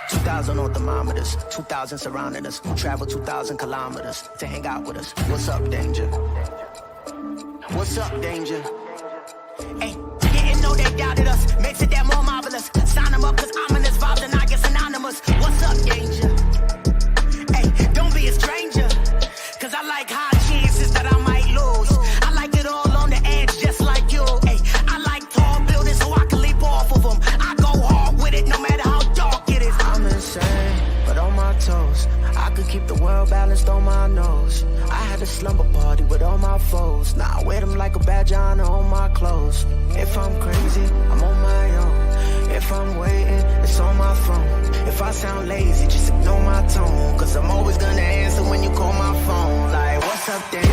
2,000 on thermometers, 2,000 surrounding us. Travel 2,000 kilometers to hang out with us. What's up, danger? What's up, danger? Hey, didn't know they doubted us. Makes it that more marvelous. Sign them up, cause ominous vibes and I get synonymous. What's up, danger? Hey, don't be a stranger. Cause I like high chances that I might lose. I like it all on the edge, just like you. Hey, I like tall buildings so I can leap off of them. I go hard with it no matter how dark it is. I'm insane, but on my toes. I could keep the world balanced on my nose. I had a slumber party with all my foes. Now I wear them like a badge of honor on my clothes. If I'm crazy, I'm on my own. If I'm waiting, it's on my phone. If I sound lazy, just ignore my tone. Cause I'm always gonna answer when you call my phone. Like, what's up, danger?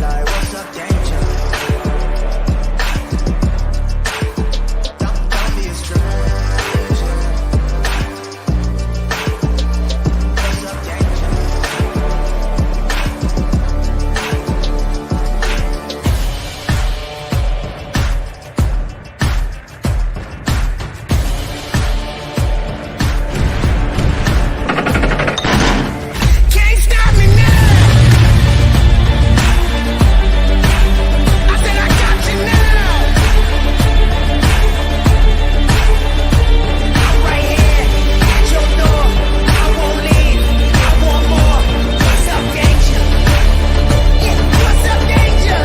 Like, what's up, danger? Don't be a stranger. What's up, danger? Can't stop me now. I said I got you now. I'm right here at your door. I won't leave. I want more. What's up, danger? Yeah, what's up, danger?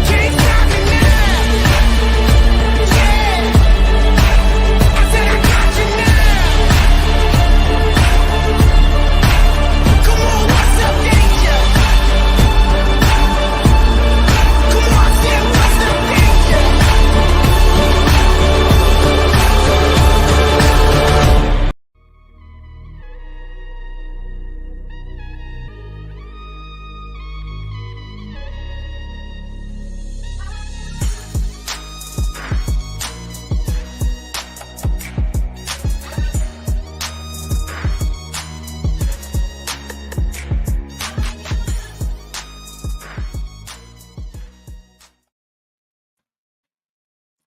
Can't stop me now. Yeah. I said I got you now. Come on, what's up, danger? Come on, I said what's up, danger?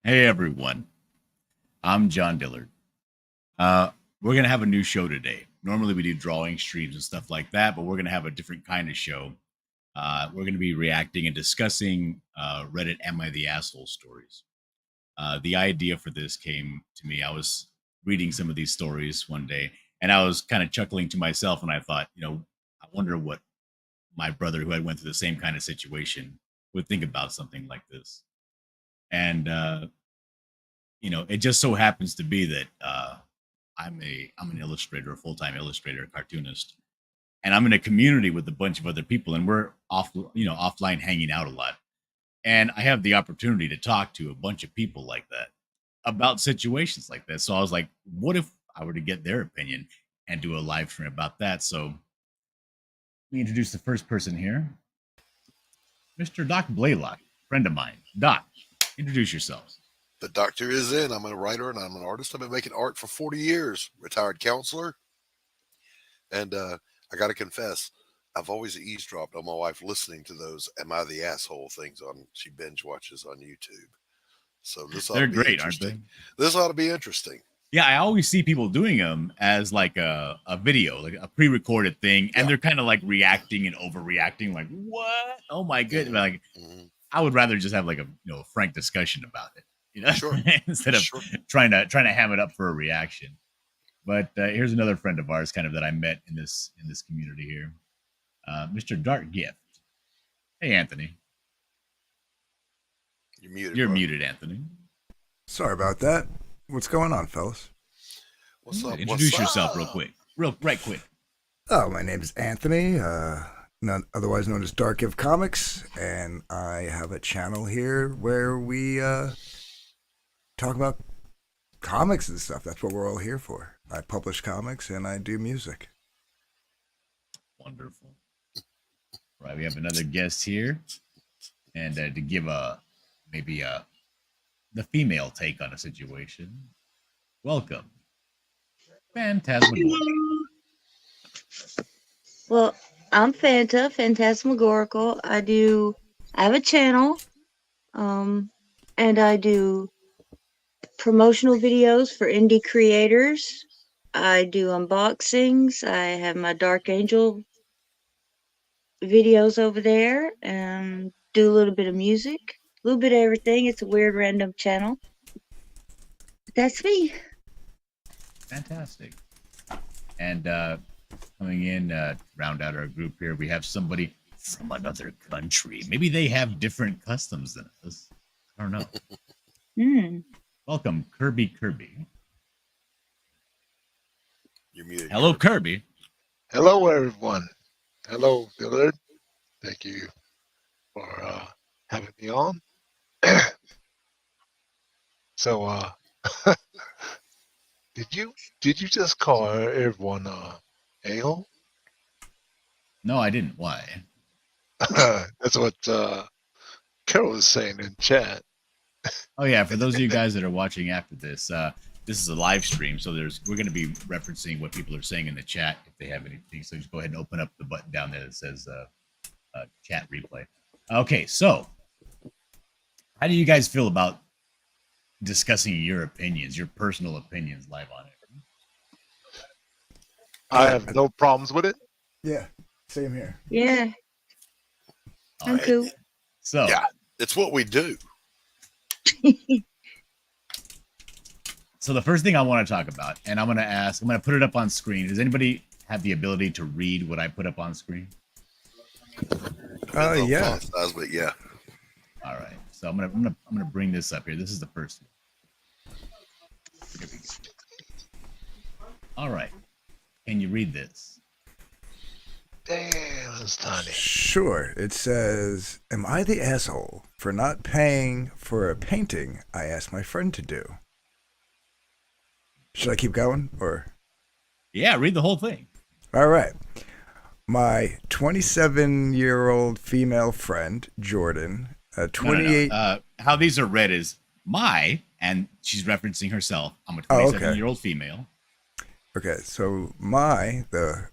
Hey everyone, I'm John Dillard. We're gonna have a new show today. Normally we do drawing streams and stuff like that, but we're gonna have a different kind of show. We're gonna be reacting and discussing Reddit "Am I the Asshole" stories. The idea for this came to me. I was reading some of these stories one day, and I was kind of chuckling to myself, and I thought, I wonder what my brother, who had went through the same kind of situation, would think about something like this. And it just so happens to be that I'm an illustrator, a full-time illustrator, cartoonist, and I'm in a community with a bunch of other people, and we're offline hanging out a lot. And I have the opportunity to talk to a bunch of people like that about situations like that. So I was like, what if I were to get their opinion and do a live stream about that? So let me introduce the first person here, Mr. Doc Blaylock, friend of mine. Doc, introduce yourselves. The doctor is in. I'm a writer and I'm an artist. I've been making art for 40 years, retired counselor. And I got to confess, I've always eavesdropped on my wife listening to those "Am I the Asshole" things she binge watches on YouTube. So this ought They're to be great, aren't they? interesting. This ought to be interesting. Yeah, I always see people doing them as like a video, like a pre-recorded thing, and they're kind of like reacting and overreacting, like, what? Oh my goodness. Like, I would rather just have like a frank discussion about it, Sure. instead of trying to ham it up for a reaction. But here's another friend of ours, kind of, that I met in this community here, Mr. Dark Gift. Hey, Anthony. You're muted. You're bro. muted, Anthony. Sorry about that. What's going on, fellas? What's up? Introduce yourself real quick. Right quick. Oh, my name is Anthony, otherwise known as Dark Gift Comics, and I have a channel here where we talk about comics and stuff. That's what we're all here for. I publish comics and I do music. Wonderful. Right, we have another guest here, and to give the female take on a situation. Welcome, Phantasmagorical. Well, I'm Fanta, Phantasmagorical. I have a channel, and I do promotional videos for indie creators. I do unboxings. I have my Dark Angel videos over there. Do a little bit of music, a little bit of everything. It's a weird random channel. That's me. Fantastic. And coming in, round out our group here, we have somebody from another country. Maybe they have different customs than us. I don't know. Welcome, Kirby. You're muted. Hello, Kirby. Hello, everyone. Hello, Dillard. Thank you for having me on. So, did you just call everyone a-hole? No, I didn't. Why? That's what Carol was saying in chat. Oh yeah, for those of you guys that are watching after this, this is a live stream, so we're going to be referencing what people are saying in the chat if they have anything. So just go ahead and open up the button down there that says chat replay. Okay, so how do you guys feel about discussing your opinions, your personal opinions, live on it? I have no problems with it. Yeah, same here. Yeah, All I'm right. cool. So Yeah, it's what we do. So the first thing I want to talk about, and I'm going to put it up on screen. Does anybody have the ability to read what I put up on screen? Yeah. Font size, but yeah. All right. So I'm gonna bring this up here. This is the first one. Here we go. All right. Can you read this? Damn, that's tiny. Sure. It says, "Am I the asshole for not paying for a painting I asked my friend to do?" Should I keep going or? Yeah, read the whole thing. All right. My 27-year-old female friend, Jordan, a 28... No. How these are read is my, and she's referencing herself. I'm a Oh, okay. 27-year-old female. Okay, so the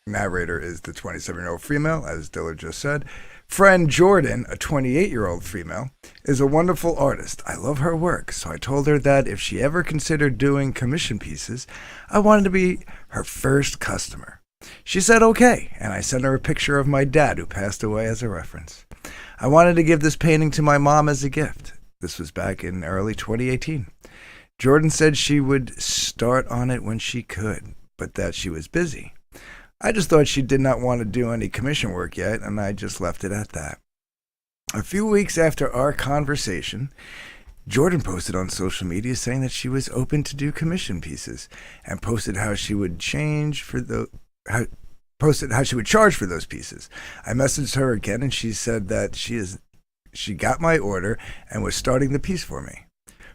narrator is the 27-year-old female, as Dillard just said. Friend Jordan, a 28-year-old female, is a wonderful artist. I love her work, so I told her that if she ever considered doing commission pieces, I wanted to be her first customer. She said okay, and I sent her a picture of my dad who passed away as a reference. I wanted to give this painting to my mom as a gift. This was back in early 2018. Jordan said she would start on it when she could, but that she was busy. I just thought she did not want to do any commission work yet, and I just left it at that. A few weeks after our conversation, Jordan posted on social media saying that she was open to do commission pieces, and posted how she would charge for those pieces. I messaged her again, and she said that she got my order and was starting the piece for me.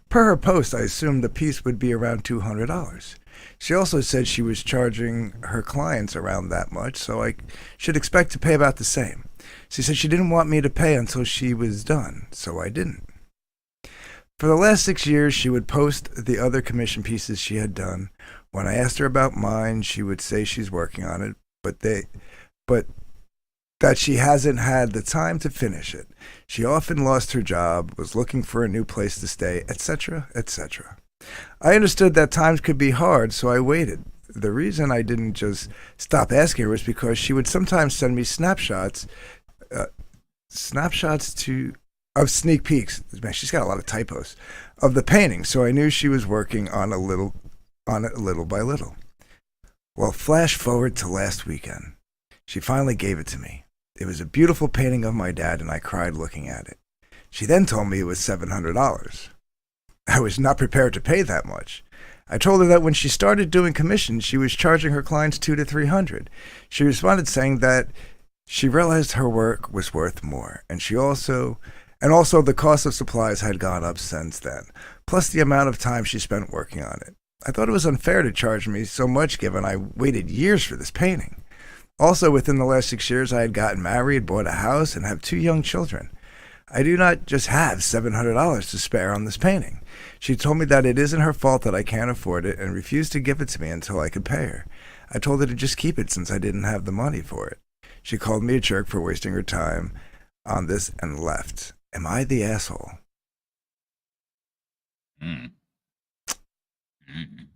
Per her post, I assumed the piece would be around $200. She also said she was charging her clients around that much, so I should expect to pay about the same. She said she didn't want me to pay until she was done, so I didn't. For the last 6 years, she would post the other commission pieces she had done. When I asked her about mine, she would say she's working on it, but that she hasn't had the time to finish it. She often lost her job, was looking for a new place to stay, etc., etc. I understood that times could be hard, so I waited. The reason I didn't just stop asking her was because she would sometimes send me snapshots of sneak peeks. Man, she's got a lot of typos of the painting, so I knew she was working on it little by little. Well, flash forward to last weekend. She finally gave it to me. It was a beautiful painting of my dad, and I cried looking at it. She then told me it was $700. I was not prepared to pay that much. I told her that when she started doing commissions, she was charging her clients $200 to $300. She responded saying that she realized her work was worth more, and also the cost of supplies had gone up since then, plus the amount of time she spent working on it. I thought it was unfair to charge me so much given I waited years for this painting. Also, within the last 6 years, I had gotten married, bought a house, and have 2 young children. I do not just have $700 to spare on this painting. She told me that it isn't her fault that I can't afford it and refused to give it to me until I could pay her. I told her to just keep it since I didn't have the money for it. She called me a jerk for wasting her time on this and left. Am I the asshole? Mm-mm.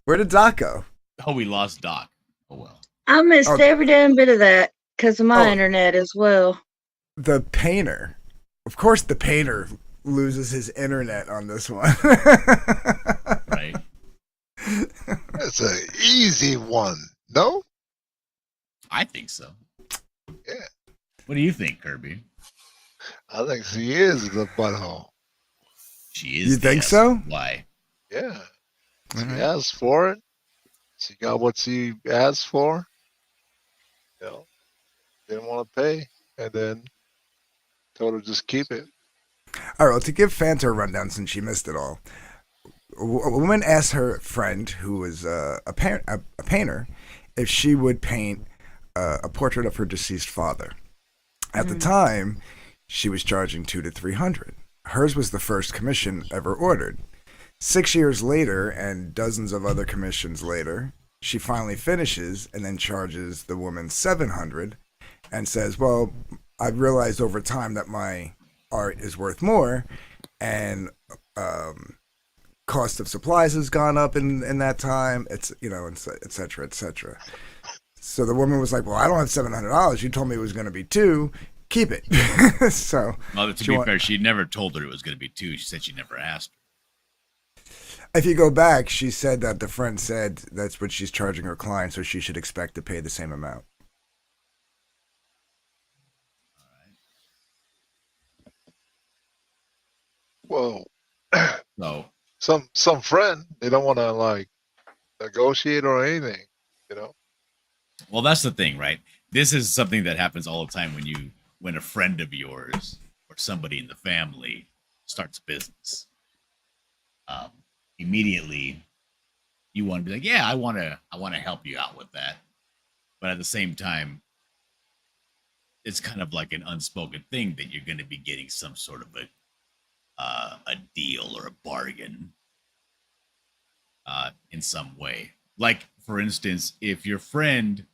Where did Doc go? Oh, we lost Doc. Oh well. I missed Oh. every damn bit of that because of my Oh. internet as well. The painter. Of course, the painter loses his internet on this one. Right. That's an easy one. No? I think so. Yeah. What do you think, Kirby? I think she is the butthole. She is. You the think asshole. so? Why? Yeah. She Alright. asked for it. She got what she asked for. You know, didn't want to pay, and then told her just keep it. All right, well, to give Fanta a rundown since she missed it all, a woman asked her friend, who was a painter, if she would paint a portrait of her deceased father. At the time, she was charging $200 to $300. Hers was the first commission ever ordered. 6 years later, and dozens of other commissions later, she finally finishes and then charges the woman $700 and says, well, I've realized over time that my art is worth more, and cost of supplies has gone up in that time, it's, you know, et cetera, et cetera. So the woman was like, well, I don't have $700. You told me it was going to be $2. Keep it. So, Well, to be fair, she never told her it was going to be 2. She said she never asked her. if you go back, she said that the friend said that's what she's charging her client, so she should expect to pay the same amount. Well, So, some friend, they don't want to like negotiate or anything, you know. well, that's the thing, right? This is something that happens all the time when a friend of yours or somebody in the family starts business. Immediately, you want to be like, yeah, I want to help you out with that, but at the same time, it's kind of like an unspoken thing that you're going to be getting some sort of a deal or a bargain in some way. Like, for instance, if your friend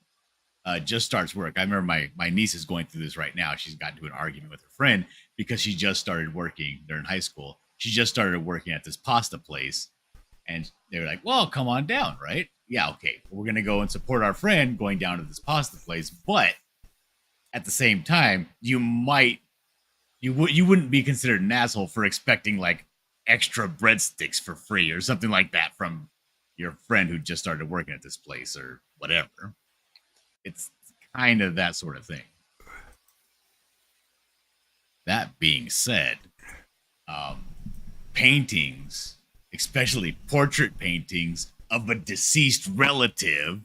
just starts work, I remember my niece is going through this right now. She's gotten into an argument with her friend because she just started working. They're in high school. She just started working at this pasta place, and they were like, "Well, come on down, right? Yeah, okay. We're gonna go and support our friend going down to this pasta place, but at the same time, you wouldn't be considered an asshole for expecting like extra breadsticks for free or something like that from your friend who just started working at this place or whatever. It's kind of that sort of thing. That being said, paintings, especially portrait paintings of a deceased relative,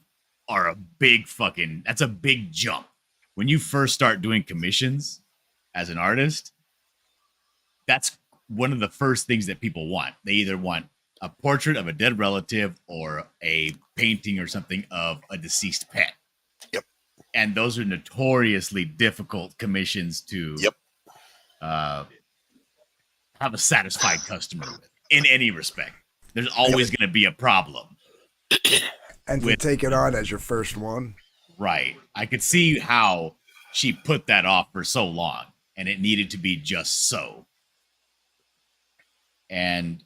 are that's a big jump. When you first start doing commissions as an artist, that's one of the first things that people want. They either want a portrait of a dead relative or a painting or something of a deceased pet. Yep. And those are notoriously difficult commissions to have a satisfied customer with in any respect. There's always going to be a problem. And to take it on as your first one. Right. I could see how she put that off for so long, and it needed to be just so. And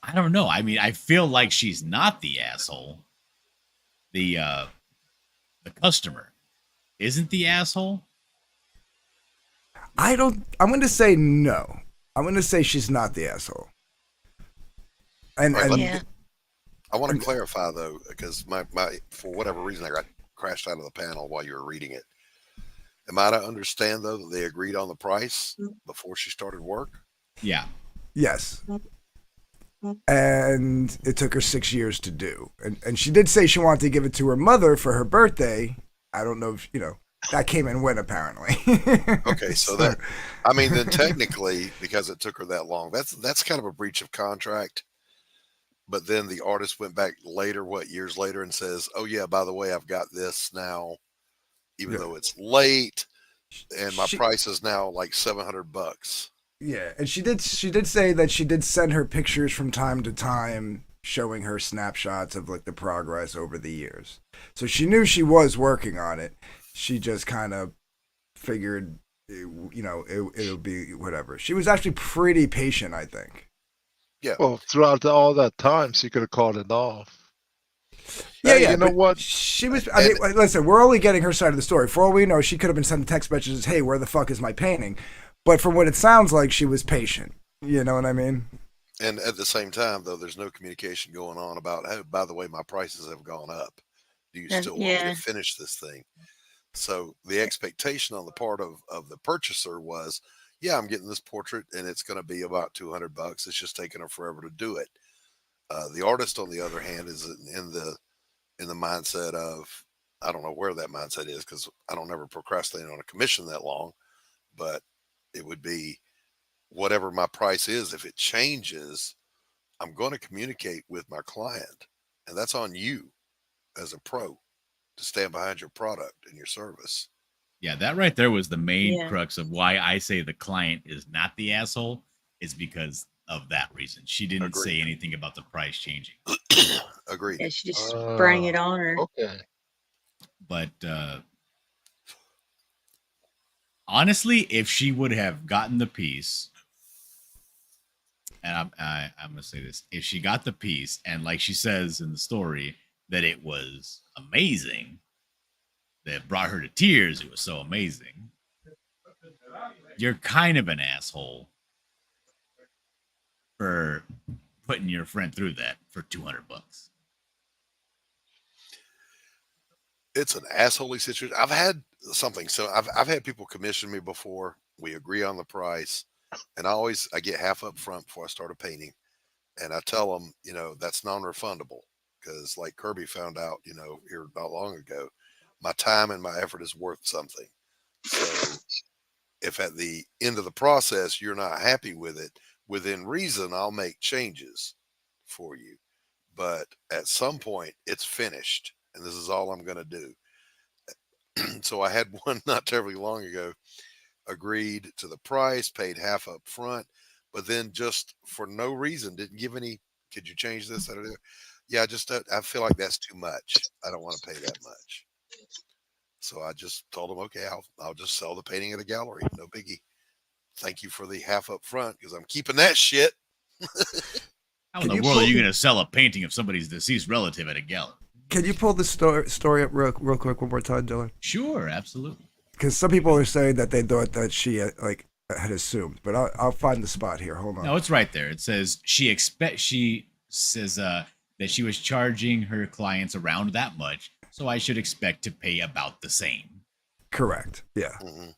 I don't know. I mean, I feel like she's not the asshole. The customer isn't the asshole. I'm going to say no. I'm going to say she's not the asshole. And Yeah. I want to clarify though, because my for whatever reason I got crashed out of the panel while you were reading it. Am I to understand though that they agreed on the price before she started work? Yeah. yes. And it took her 6 years to do. And she did say she wanted to give it to her mother for her birthday. I don't know if, that came and went apparently. Okay, so that, I mean, then technically, because it took her that long, that's kind of a breach of contract. But then the artist went back later, years later, and says, "Oh yeah, by the way, I've got this now, even though it's late, and my price is now like $700." Yeah, and she did say that she did send her pictures from time to time showing her snapshots of like the progress over the years. So she knew she was working on it. she just kind of figured, it'll be whatever. She was actually pretty patient, I think. Yeah. Well, throughout all that time, she could have called it off. Yeah, Hey, yeah. you know but what? She was. I mean, listen, we're only getting her side of the story. For all we know, she could have been sending text messages, "Hey, where the fuck is my painting?" But from what it sounds like, she was patient. You know what I mean? And at the same time, though, there's no communication going on about, hey, by the way, my prices have gone up. Do you still want me Yeah. to finish this thing? So the expectation on the part of the purchaser was, yeah, I'm getting this portrait and it's going to be about $200. It's just taking her forever to do it. The artist, on the other hand, is in the mindset of, I don't know where that mindset is because I don't ever procrastinate on a commission that long, but it would be whatever my price is. If it changes, I'm going to communicate with my client, and that's on you as a pro to stand behind your product and your service. Yeah, that right there was the main Yeah. crux of why I say the client is not the asshole, is because of that reason. She didn't Agreed. say anything about the price changing. Agreed. Yeah, she just sprang it on her. Okay. But honestly, if she would have gotten the piece, and I'm gonna say this, if she got the piece, and like she says in the story, that it was amazing, that brought her to tears, it was so amazing, you're kind of an asshole for putting your friend through that for $200. It's an assholey situation. I've had something. So I've had people commission me before. We agree on the price, and I get half up front before I start a painting, and I tell them, that's non-refundable because, like Kirby found out, here not long ago, my time and my effort is worth something. So if at the end of the process you're not happy with it, within reason, I'll make changes for you. But at some point, it's finished, and this is all I'm going to do. So I had one not terribly long ago, agreed to the price, paid half up front, but then just for no reason didn't give any. Could you change this? Yeah, I feel like that's too much. I don't want to pay that much. So I just told him, okay, I'll just sell the painting at a gallery. No biggie. Thank you for the half up front because I'm keeping that shit. How in the world are you going to sell a painting of somebody's deceased relative at a gallery? Can you pull the story up real quick one more time, Dylan? Sure, absolutely. Because some people are saying that they thought that she had assumed, but I'll find the spot here. Hold on. No, it's right there. It says she says that she was charging her clients around that much, so I should expect to pay about the same. Correct. Yeah. Mm-hmm.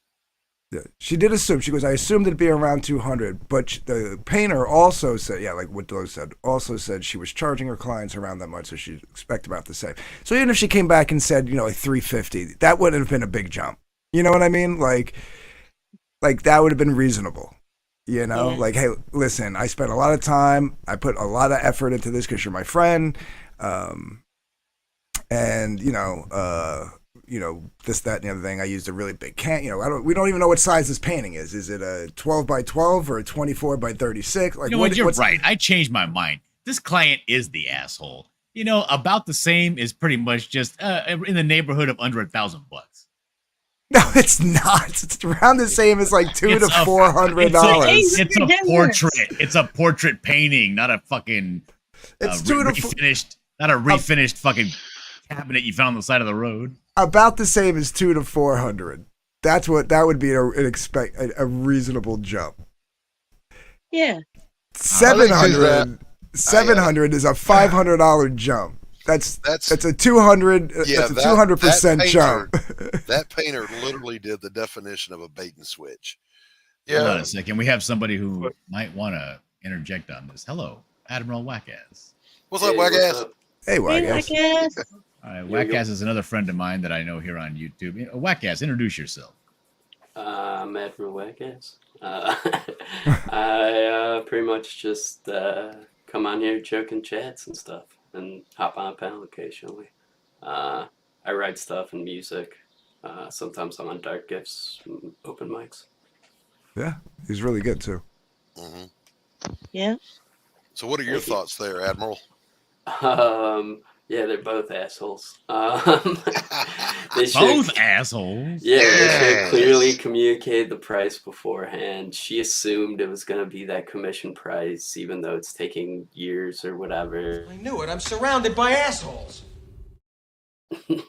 Yeah. She did assume. She goes, I assumed it'd be around 200, but the painter also said, yeah, like what Dylan said, also said she was charging her clients around that much, so she'd expect about the same. So even if she came back and said, like 350, that wouldn't have been a big jump. You know what I mean? Like that would have been reasonable. Yeah. Like, hey, listen, I spent a lot of time, I put a lot of effort into this because you're my friend, and this, that, and the other thing. I used a really big can. We don't even know what size this painting is. Is it a 12 by 12 or a 24 by 36? Like, you're right. I changed my mind. This client is the asshole. About the same is pretty much just in the neighborhood of under $1,000. No, it's not. It's around the same as like $200 to $400. It's a portrait. It's a portrait painting, not a fucking. It's refinished. Not a refinished fucking cabinet you found on the side of the road. About the same as $200 to $400. That would be a reasonable jump. Yeah. 700 is a $500 jump. That's a 200. Yeah, that's a 200% jump. That painter literally did the definition of a bait and switch. Yeah. Hold on a second. We have somebody who might want to interject on this. Hello, Admiral Wackass. What's up, Wackass? Hey, Wackass. All right, Wackass is another friend of mine that I know here on YouTube. Wackass, introduce yourself. I'm Admiral Wackass. I pretty much just come on here, joke and chats and stuff, and hop on a panel occasionally. I write stuff and music. Sometimes I'm on Dark Gifts, open mics. Yeah, he's really good too. Yeah. So what are your thoughts there, Admiral? Yeah, they're both assholes. They should, Both assholes. yeah, they should clearly Yes. communicate the price beforehand. She assumed it was going to be that commission price, even though it's taking years or whatever. I knew it. I'm surrounded by assholes. Yeah.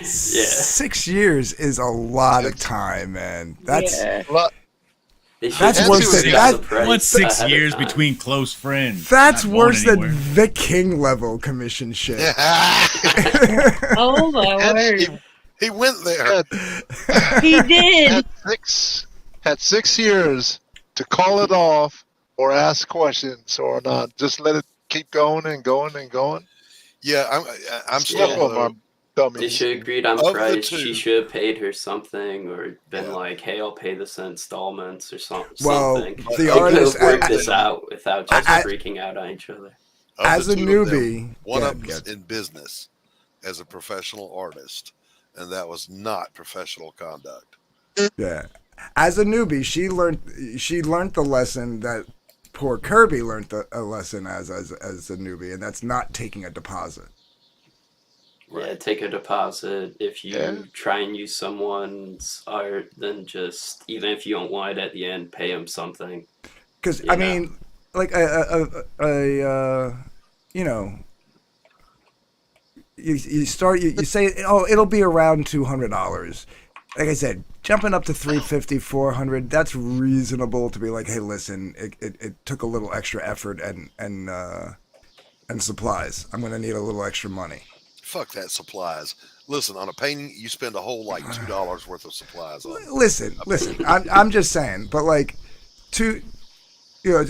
6 years is a lot of It's- time, man. That's Yeah. Well, They should That's have worse figured than- out that- the price What's 6 ahead of years time. between close friends? that's Not going worse than anywhere. the king level commission shit. Oh my and word. He went there. He did. had 6 years to call it off or ask questions or not. Just let it keep going and going and going. Yeah, I'm Some still. of them are dummies. They should have agreed on Of the price. two- She should have paid her something, or been Yeah. like, "Hey, I'll pay this in installments," or something. Well, something. the They could artist- have worked I- this out without just I- freaking out on each other. Of As the a two of them, newbie, one yeah, of them's yeah. in business as a professional artist, and that was not professional conduct. Yeah. As a newbie, she learned the lesson that poor Kirby learned a lesson as a newbie, and that's not taking a deposit. Yeah, take a deposit. If you Yeah. try and use someone's art, then just, even if you don't want it at the end, pay them something. Because Yeah. I mean, like you know, you start you say, oh, it'll be around $200. Like I said, jumping up to 350, 400, that's reasonable to be like, hey, listen, it took a little extra effort and supplies. I'm gonna need a little extra money. Fuck that supplies. Listen, on a painting, you spend a whole like $2 worth of supplies on it. Listen, I'm just saying, but like, so a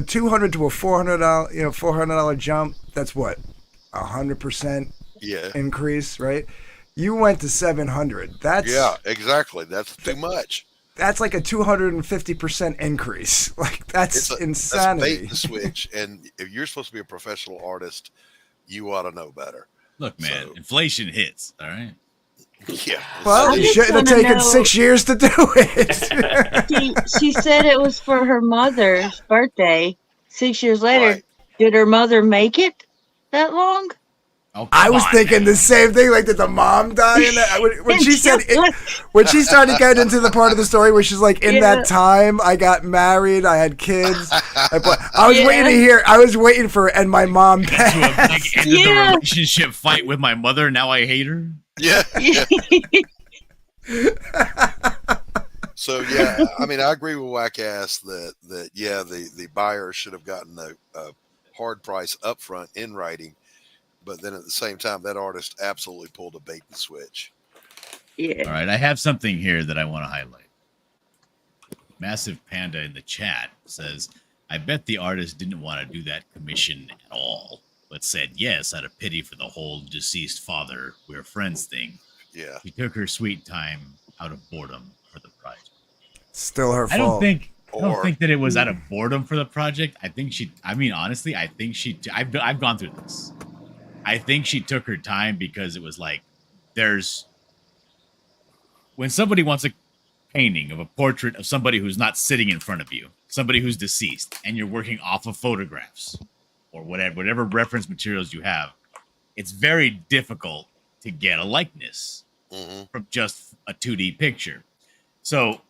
$200 to a $400, $400 jump. That's what, 100% Yeah, increase, right? You went to 700. That's yeah, exactly. That's too much. That's like a 250% increase. Like that's That's insanity. bait and switch. And if you're supposed to be a professional artist, you ought to know better. Look, man, So- inflation hits. All right. Yeah. Well, I you just shouldn't have wanna taken know- 6 years to do it. She said it was for her mother's birthday. 6 years later, Right. did her mother make it that long? Oh, I come was on, thinking man. the same thing. Like, did the mom die in that? When she said Yeah. when she started getting into the part of the story where she's like, in Yeah. that time, I got married, I had kids. I was Yeah. waiting to hear. I was waiing for, and my mom To a passed. big end of the Yeah. relationship fight with my mother. Now I hate her. Yeah. So yeah, I mean, I agree with Wackass that yeah, the buyer should have gotten a hard price up front in writing, but then at the same time, that artist absolutely pulled a bait and switch. Yeah. All right, I have something here that I want to highlight. Massive Panda in the chat says, I bet the artist didn't want to do that commission at all, but said yes out of pity for the whole deceased father, we're friends thing. Yeah, She took her sweet time out of boredom for the project. Still her I don't fault. think Or- that it was out of boredom for the project. I think honestly, I think I've gone through this. I think she took her time because it was like, when somebody wants a painting of a portrait of somebody who's not sitting in front of you, somebody who's deceased, and you're working off of photographs or whatever reference materials you have, it's very difficult to get a likeness hmm from just a 2D picture. So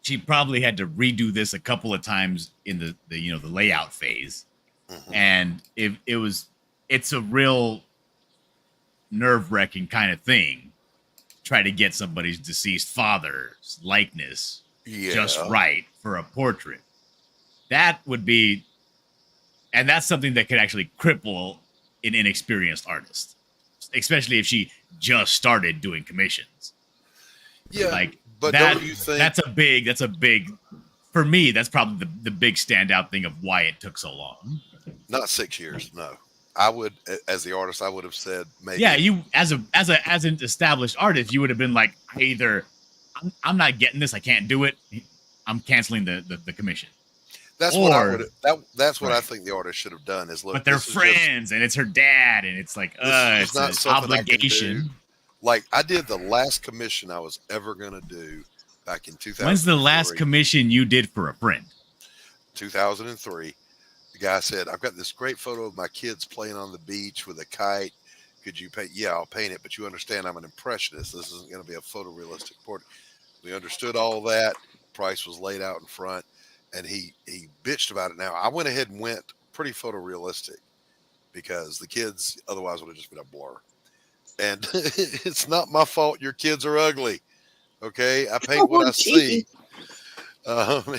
she probably had to redo this a couple of times in the layout phase. hmm And it's a real nerve-wracking kind of thing. Try to get somebody's deceased father's likeness yeah, just right for a portrait. That would be, and that's something that could actually cripple an inexperienced artist, especially if she just started doing commissions. yeah. Like but that, don't you think? that's a big, for me, that's probably the big standout thing of why it took so long. Not 6 years. No, I would, as the artist, I would have said maybe. Yeah, you as an established artist, you would have been like, I'm not getting this, I can't do it, I'm canceling the commission. That's what I or- would. That's what I Right. think the artist should have done. Is look, But they're this is just- friends, and it's her dad, and it's like, This is it's not an something I can do. obligation. like I did the last commission I was ever going to do back in 2000. When's the last commission you did for a friend? 2003. The guy said, "I've got this great photo of my kids playing on the beach with a kite. Could you paint?" Yeah, I'll paint it, but you understand I'm an impressionist. This isn't going to be a photorealistic portrait. We understood all that. Price was laid out in front, and he bitched about it. Now I went ahead and went pretty photorealistic because the kids otherwise would have just been a blur. And it's not my fault your kids are ugly. Okay, I paint what I see.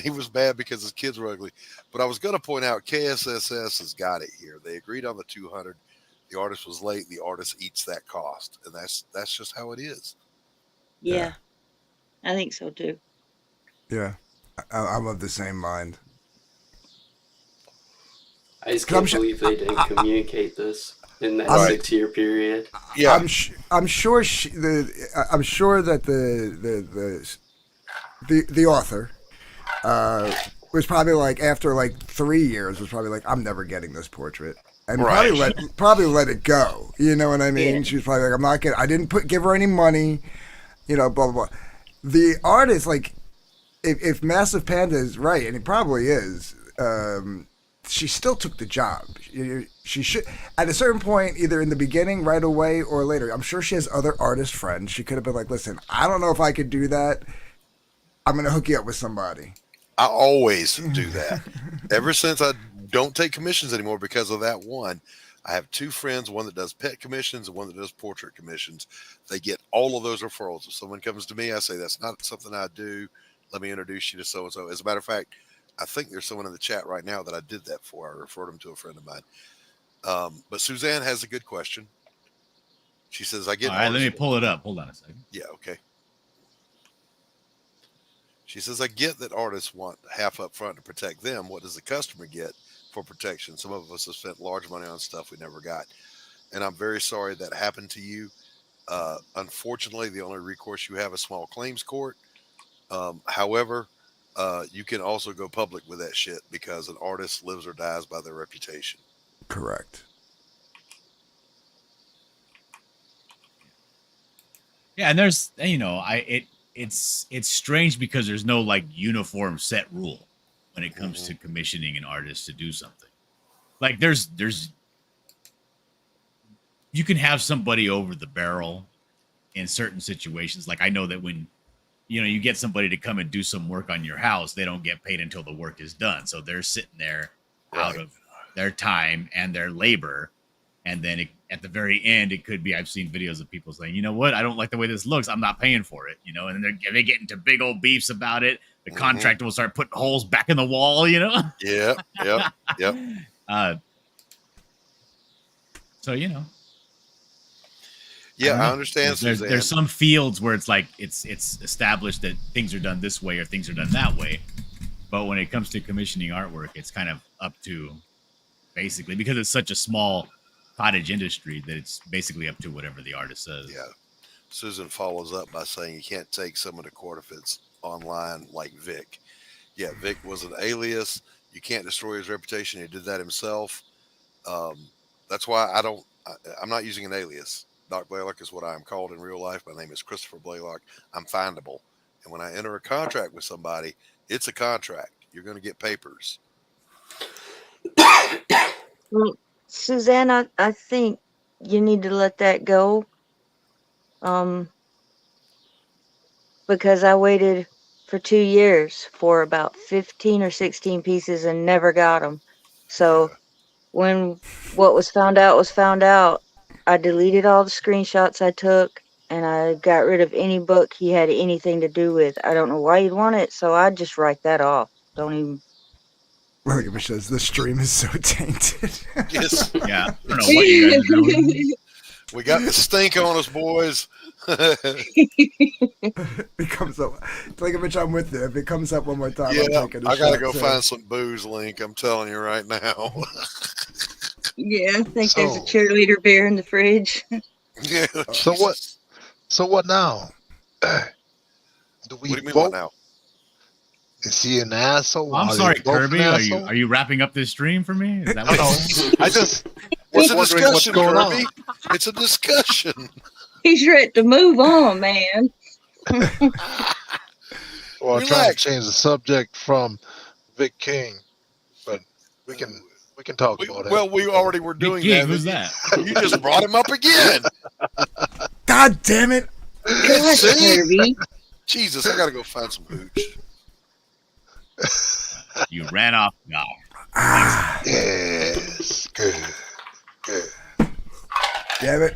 He was bad because his kids were ugly. But I was going to point out KSSS has got it here. They agreed on the 200. The artist was late. The artist eats that cost, and that's just how it is. Yeah, I think so too. Yeah, I'm of the same mind. I just can't believe they didn't communicate this in that Right. 6-year period. Yeah, I'm sure that the author was probably like, after like 3 years, was probably like, I'm never getting this portrait, and Right. probably let it go. You know what I mean? Yeah. She was probably like, I'm not getting. I didn't give her any money. You know, blah blah blah. The artist, like, if Massive Panda is right, and it probably is, she still took the job. She should, at a certain point, either in the beginning, right away, or later. I'm sure she has other artist friends. She could have been like, listen, I don't know if I could do that. I'm going to hook you up with somebody. I always do that. Ever since I don't take commissions anymore because of that one, I have two friends, one that does pet commissions and one that does portrait commissions. They get all of those referrals. If someone comes to me, I say, that's not something I do. Let me introduce you to so-and-so. As a matter of fact, I think there's someone in the chat right now that I did that for. I referred them to a friend of mine. But Suzanne has a good question. She says, I get All right, let me pull it up. Hold on a second. Yeah, okay. She says, I get that artists want half up front to protect them. What does the customer get for protection? Some of us have spent large money on stuff we never got. And I'm very sorry that happened to you. Unfortunately, the only recourse you have is small claims court. However, you can also go public with that shit because an artist lives or dies by their reputation. Correct. Yeah, and there's, you know, it's strange because there's no like uniform set rule when it comes to commissioning an artist to do something. Like there's you can have somebody over the barrel in certain situations. Like I know that when you get somebody to come and do some work on your house, they don't get paid until the work is done. So they're sitting there out of their time and their labor. And then at the very end, it could be, I've seen videos of people saying, you know what, I don't like the way this looks. I'm not paying for it, and then they get into big old beefs about it. The contractor will start putting holes back in the wall, Yep. So, Yeah, I understand. There's some fields where it's like it's established that things are done this way or things are done that way. But when it comes to commissioning artwork, it's kind of up to basically, because it's such a small cottage industry, that it's basically up to whatever the artist says. Yeah. Susan follows up by saying you can't take someone to court if it's online like Vic. Yeah, Vic was an alias. You can't destroy his reputation. He did that himself. That's why I'm not using an alias. Doc Blaylock is what I am called in real life. My name is Christopher Blaylock. I'm findable. And when I enter a contract with somebody, it's a contract. You're going to get papers. Well, Suzanne, I think you need to let that go. Because I waited for 2 years for about 15 or 16 pieces and never got them. So when what was found out, I deleted all the screenshots I took and I got rid of any book he had anything to do with. I don't know why you'd want it, so I'd just write that off. Don't even. Look at says the stream is so tainted. Yes. Yeah. I don't know what you guys are doing. We got the stink on us, boys. It comes up. Like, bitch, I'm with you. If it comes up one more time, Yeah, I'm taking a I got to shot, go too. find some booze, Link. I'm telling you right now. Yeah, I think there's a cheerleader beer in the fridge. Yeah. So what? So what now? Do we What do you mean vote? what now? Is he an asshole? I'm Are sorry, they both Kirby. an Are asshole? you wrapping up this stream for me? Is that what I just It's was a wondering what's discussion, going Kirby. on. It's a discussion. He's ready to move on, man. Well, I'm trying to Relax. change the subject from Vic King, but we can We can talk about it. Well, we already were doing Gig, that. who's that? You just brought him up again. God damn it! Gosh, See? Kirby. Jesus, I got to go find some hooch. You ran off. No. Yes. Good. Good. Damn it!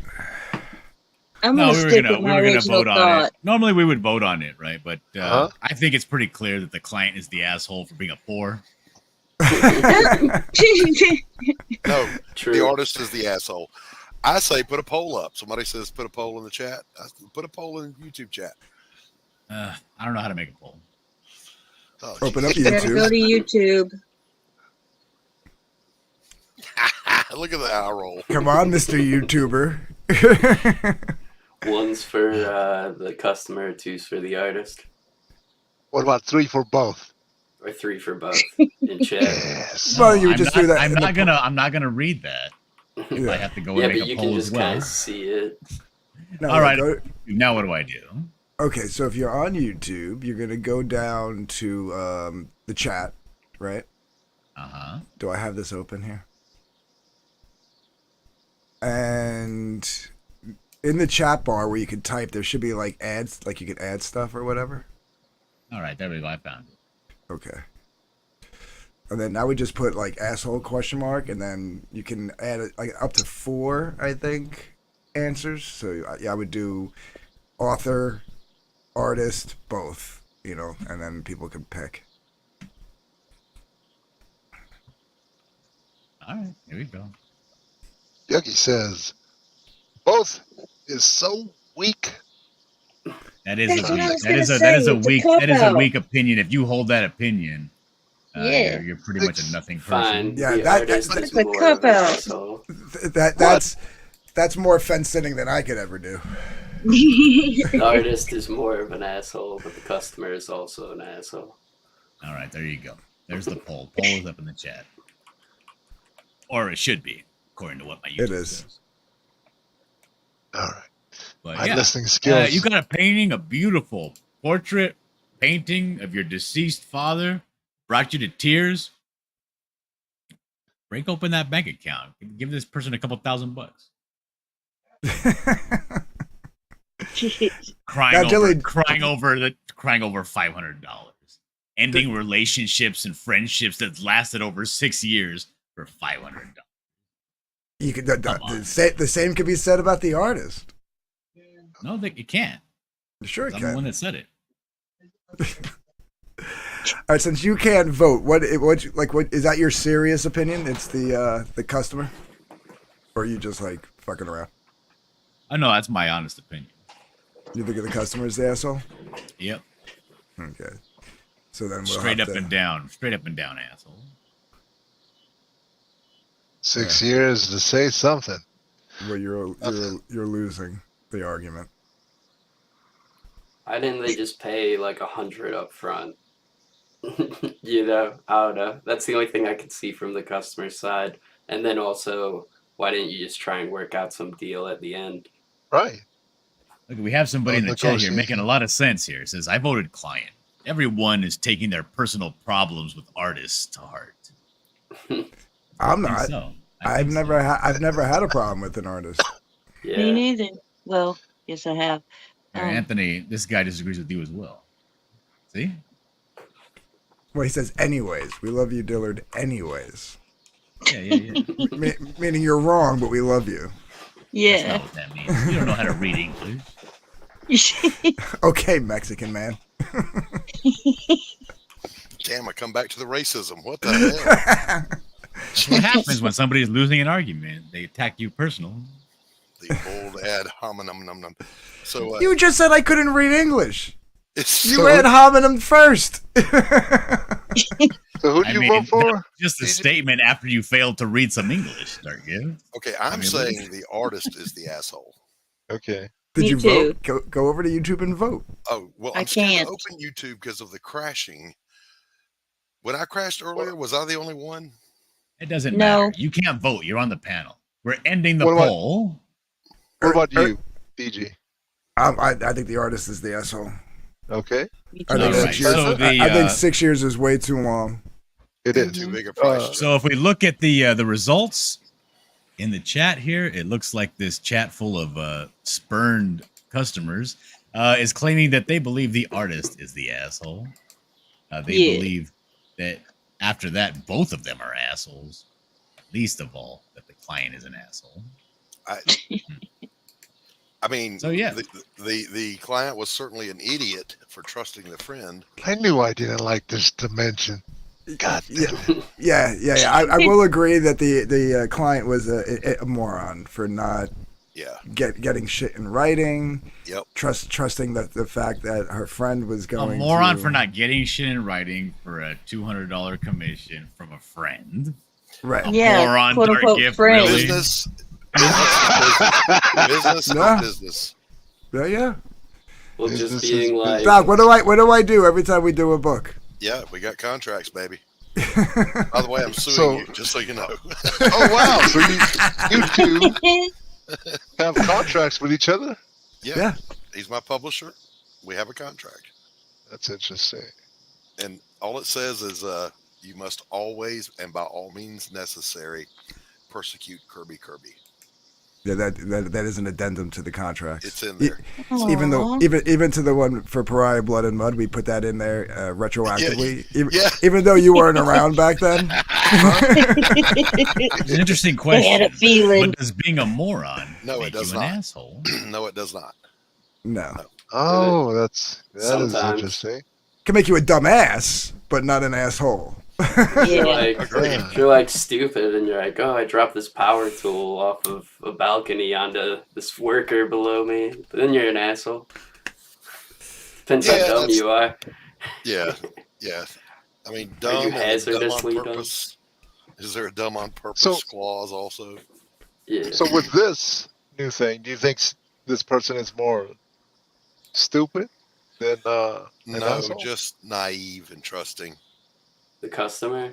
I'm No, gonna we were stick gonna with we my were gonna original vote on thought. it. Normally we would vote on it, right? But Uh-huh. I think it's pretty clear that the client is the asshole for being a poor. No, True. the artist is the asshole. I say put a poll up. Somebody says put a poll in the chat. Put a poll in YouTube chat. I don't know how to make a poll. Oh, Open up You gotta go to YouTube. Look at the eye roll. Come on, Mr. YouTuber. One's for the customer, two's for the artist, What about 3 for both? or 3 for both in chat. Yes. Well, you would I'm just not, do that. I'm in the not gonna read that. I Yeah. have to go Yeah, and but make you a can poll as just kind well. of see it. No, All right. go- Now what do I do? okay, so if you're on YouTube, you're gonna go down to the chat, right? Uh-huh. Do I have this open here? And in the chat bar where you can type, there should be like ads, like you could add stuff or whatever. All right, there we go. I found it. Okay. And then I would just put like asshole question mark, and then you can add it, like up to 4, I think, answers. So yeah, I would do author, artist, both, you know, and then people can pick. All right, here we go. Yucky says, both is so weak. That is That's a what I weak. was That gonna is a say, that is a it's a weak that is a cop-out. weak opinion. If you hold that opinion, Yeah. you're pretty much a nothing person. Fine. Yeah, the that- artist that's is a more of cop an out. asshole. That's more fence sitting than I could ever do. The artist is more of an asshole, but the customer is also an asshole. All right, there you go. There's the poll. Poll is up in the chat, or it should be, according to what my YouTube It is. says. All right. But My yeah, listening skills. you got a painting, a beautiful portrait painting of your deceased father, brought you to tears. Break open that bank account. Give this person a couple $1,000. Now, Dylan- crying over $500. Ending relationships and friendships that lasted over 6 years for $500. You could Come on. the same could be said about the artist. No, you can't. Sure, it I'm the one can. that said it. All right, since you can't vote, what is that your serious opinion? It's the customer, or are you just like fucking around? I know that's my honest opinion. You think the customer is the asshole? Yep. Okay. So then we'll Straight have up to- and down. Straight up and down, asshole. 6 years to say something. Well, you're losing the argument. Why didn't they just pay like 100 up front? You know, I don't know. That's the only thing I could see from the customer side. And then also, why didn't you just try and work out some deal at the end? Right. Look, we have somebody in the chat here making a lot of sense here. It says, I voted client. Everyone is taking their personal problems with artists to heart. I'm I not. think so. I've never had a problem with an artist. Me Yeah. neither. Well, yes, I have. Anthony, this guy disagrees with you as well. See? Well, he says, anyways, we love you, Dillard. Anyways, Yeah. meaning you're wrong, but we love you. That's Yeah. not what that means. You don't know how to read English. Okay, Mexican man. Damn, I come back to the racism. What the hell? That's what happens when somebody is losing an argument. They attack you personal. The old ad hominem num num. So You just said I couldn't read English. it's You so, had hominem first. So who do you vote for? Just a statement after you failed to read some English, Dark Gift. okay. I'm mean, saying the artist is the asshole. Okay. Did Me you too. vote? Go over to YouTube and vote. Oh well, I I'm scared can't. to open YouTube because of the crashing. When I crashed earlier, was I the only one? It doesn't No. matter. You can't vote. You're on the panel. We're ending the What about- poll. What about you, DG? I think the artist is the asshole. Okay. Me I think, too. All right, 6 years, so I think the, 6 years is way too long. It is. Too big a price. So if we look at the results in the chat here, it looks like this chat full of spurned customers is claiming that they believe the artist is the asshole. They believe that after that, both of them are assholes. Least of all, that the client is an asshole. I mean, so yeah, the client was certainly an idiot for trusting the friend. I knew I didn't like this dimension. God damn it. Yeah. I will agree that the client was a moron for not getting shit in writing. Yep. Trusting that the fact that her friend was going a moron for not getting shit in writing for a $200 commission from a friend. Right. Moron quote dark unquote gift, friend. really? Business No. business. Yeah. Well, just being like, Doc, what do I do every time we do a book? Yeah, we got contracts, baby. By the way, I'm suing you, just so you know. Oh wow! So you two have contracts with each other? Yeah. He's my publisher. We have a contract. That's interesting. And all it says is you must always and by all means necessary persecute Kirby. Yeah, that is an addendum to the contract. It's in there. Even though even to the one for Pariah Blood and Mud, we put that in there retroactively. Even though you weren't around back then. It's an interesting question. I had a feeling. But does being a moron No, make it does you not. an asshole? No, it does not. No. Oh, that is Sometimes. interesting. Can make you a dumbass, but not an asshole. If you're like stupid and you're like, oh, I dropped this power tool off of a balcony onto this worker below me, but then you're an asshole. Depends how dumb you are. Yeah. I mean, Are you dumb and dumb hazardously on purpose. Is there a dumb on purpose clause also? Yeah. So with this new thing, do you think this person is more stupid than an asshole? Just naive and trusting. The customer?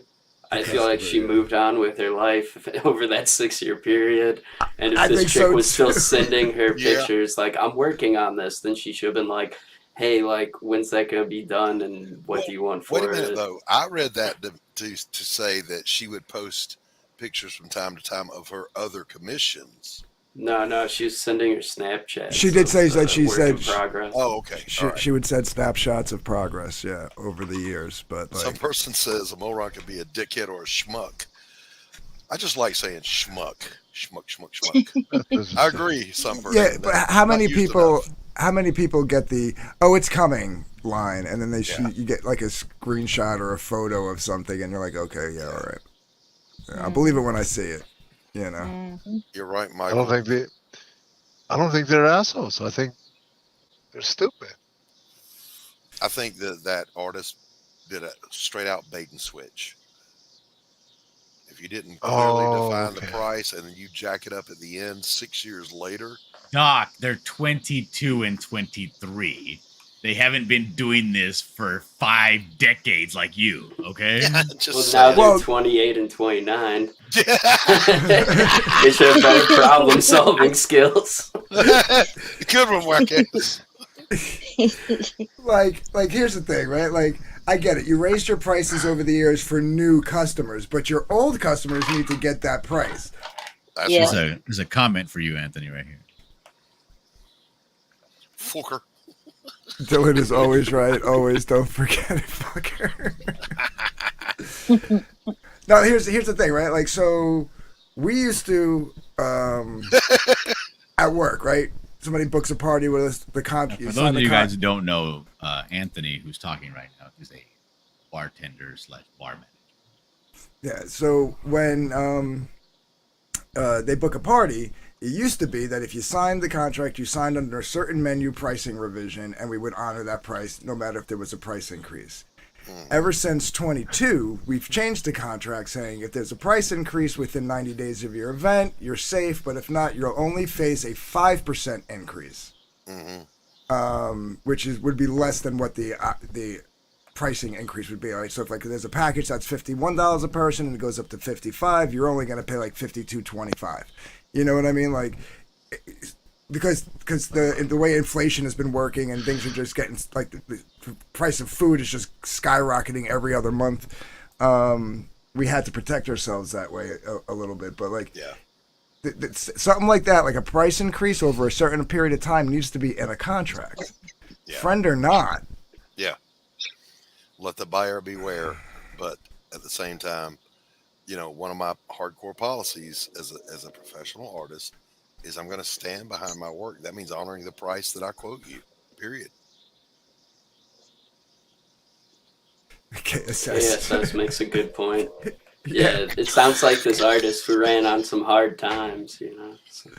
I feel like she moved on with her life over that 6-year period. And if this chick was still sending her pictures, like, I'm working on this, then she should have been like, hey, like, when's that going to be done? And what do you want for it? Wait a minute, though. I read that to say that she would post pictures from time to time of her other commissions. No, she was sending her Snapchat. She did say that she said progress. Oh, okay. She would send snapshots of progress, over the years. But like, some person says a moron could be a dickhead or a schmuck. I just like saying schmuck. I agree. Some person. Yeah, but how many people get the it's coming line, and then you get like a screenshot or a photo of something, and you're like, okay, all right. Yeah, I'll believe it when I see it. You know. You're right, Michael. I don't think they're assholes. I think they're stupid. I think that artist did a straight out bait and switch. If you didn't clearly define the price and then you jack it up at the end 6 years later. Doc, they're 22 and 23. They haven't been doing this for 5 decades like you, okay? Yeah, now they're 28 and 29. They should have better problem-solving skills. Good one, Marcus. like here's the thing, right? Like, I get it. You raised your prices over the years for new customers, but your old customers need to get that price. There's a comment for you, Anthony, right here. Fucker. Dylan is always right. Always don't forget it, fucker. Now, here's the thing, right? Like, so we used to at work, right? Somebody books a party with us. For those of you guys who don't know, Anthony, who's talking right now, is a bartender / bar manager. Yeah. So when they book a party, it used to be that if you signed the contract, you signed under a certain menu pricing revision, and we would honor that price no matter if there was a price increase. Ever since 22, we've changed the contract saying if there's a price increase within 90 days of your event, you're safe, but if not, you'll only face a 5% increase, which would be less than what the pricing increase would be. All right, so if like there's a package that's $51 a person and it goes up to $55, you're only going to pay like $52.25. You know what I mean? Like, because the way inflation has been working and things are just getting like the price of food is just skyrocketing every other month. we had to protect ourselves that way a little bit. But like, Yeah. Something like that, like a price increase over a certain period of time, needs to be in a contract, Yeah. friend or not. Yeah. Let the buyer beware. But at the same time, one of my hardcore policies as a professional artist is I'm going to stand behind my work. That means honoring the price that I quote you. Period. KSS makes a good point. Yeah, it sounds like this artist ran on some hard times, So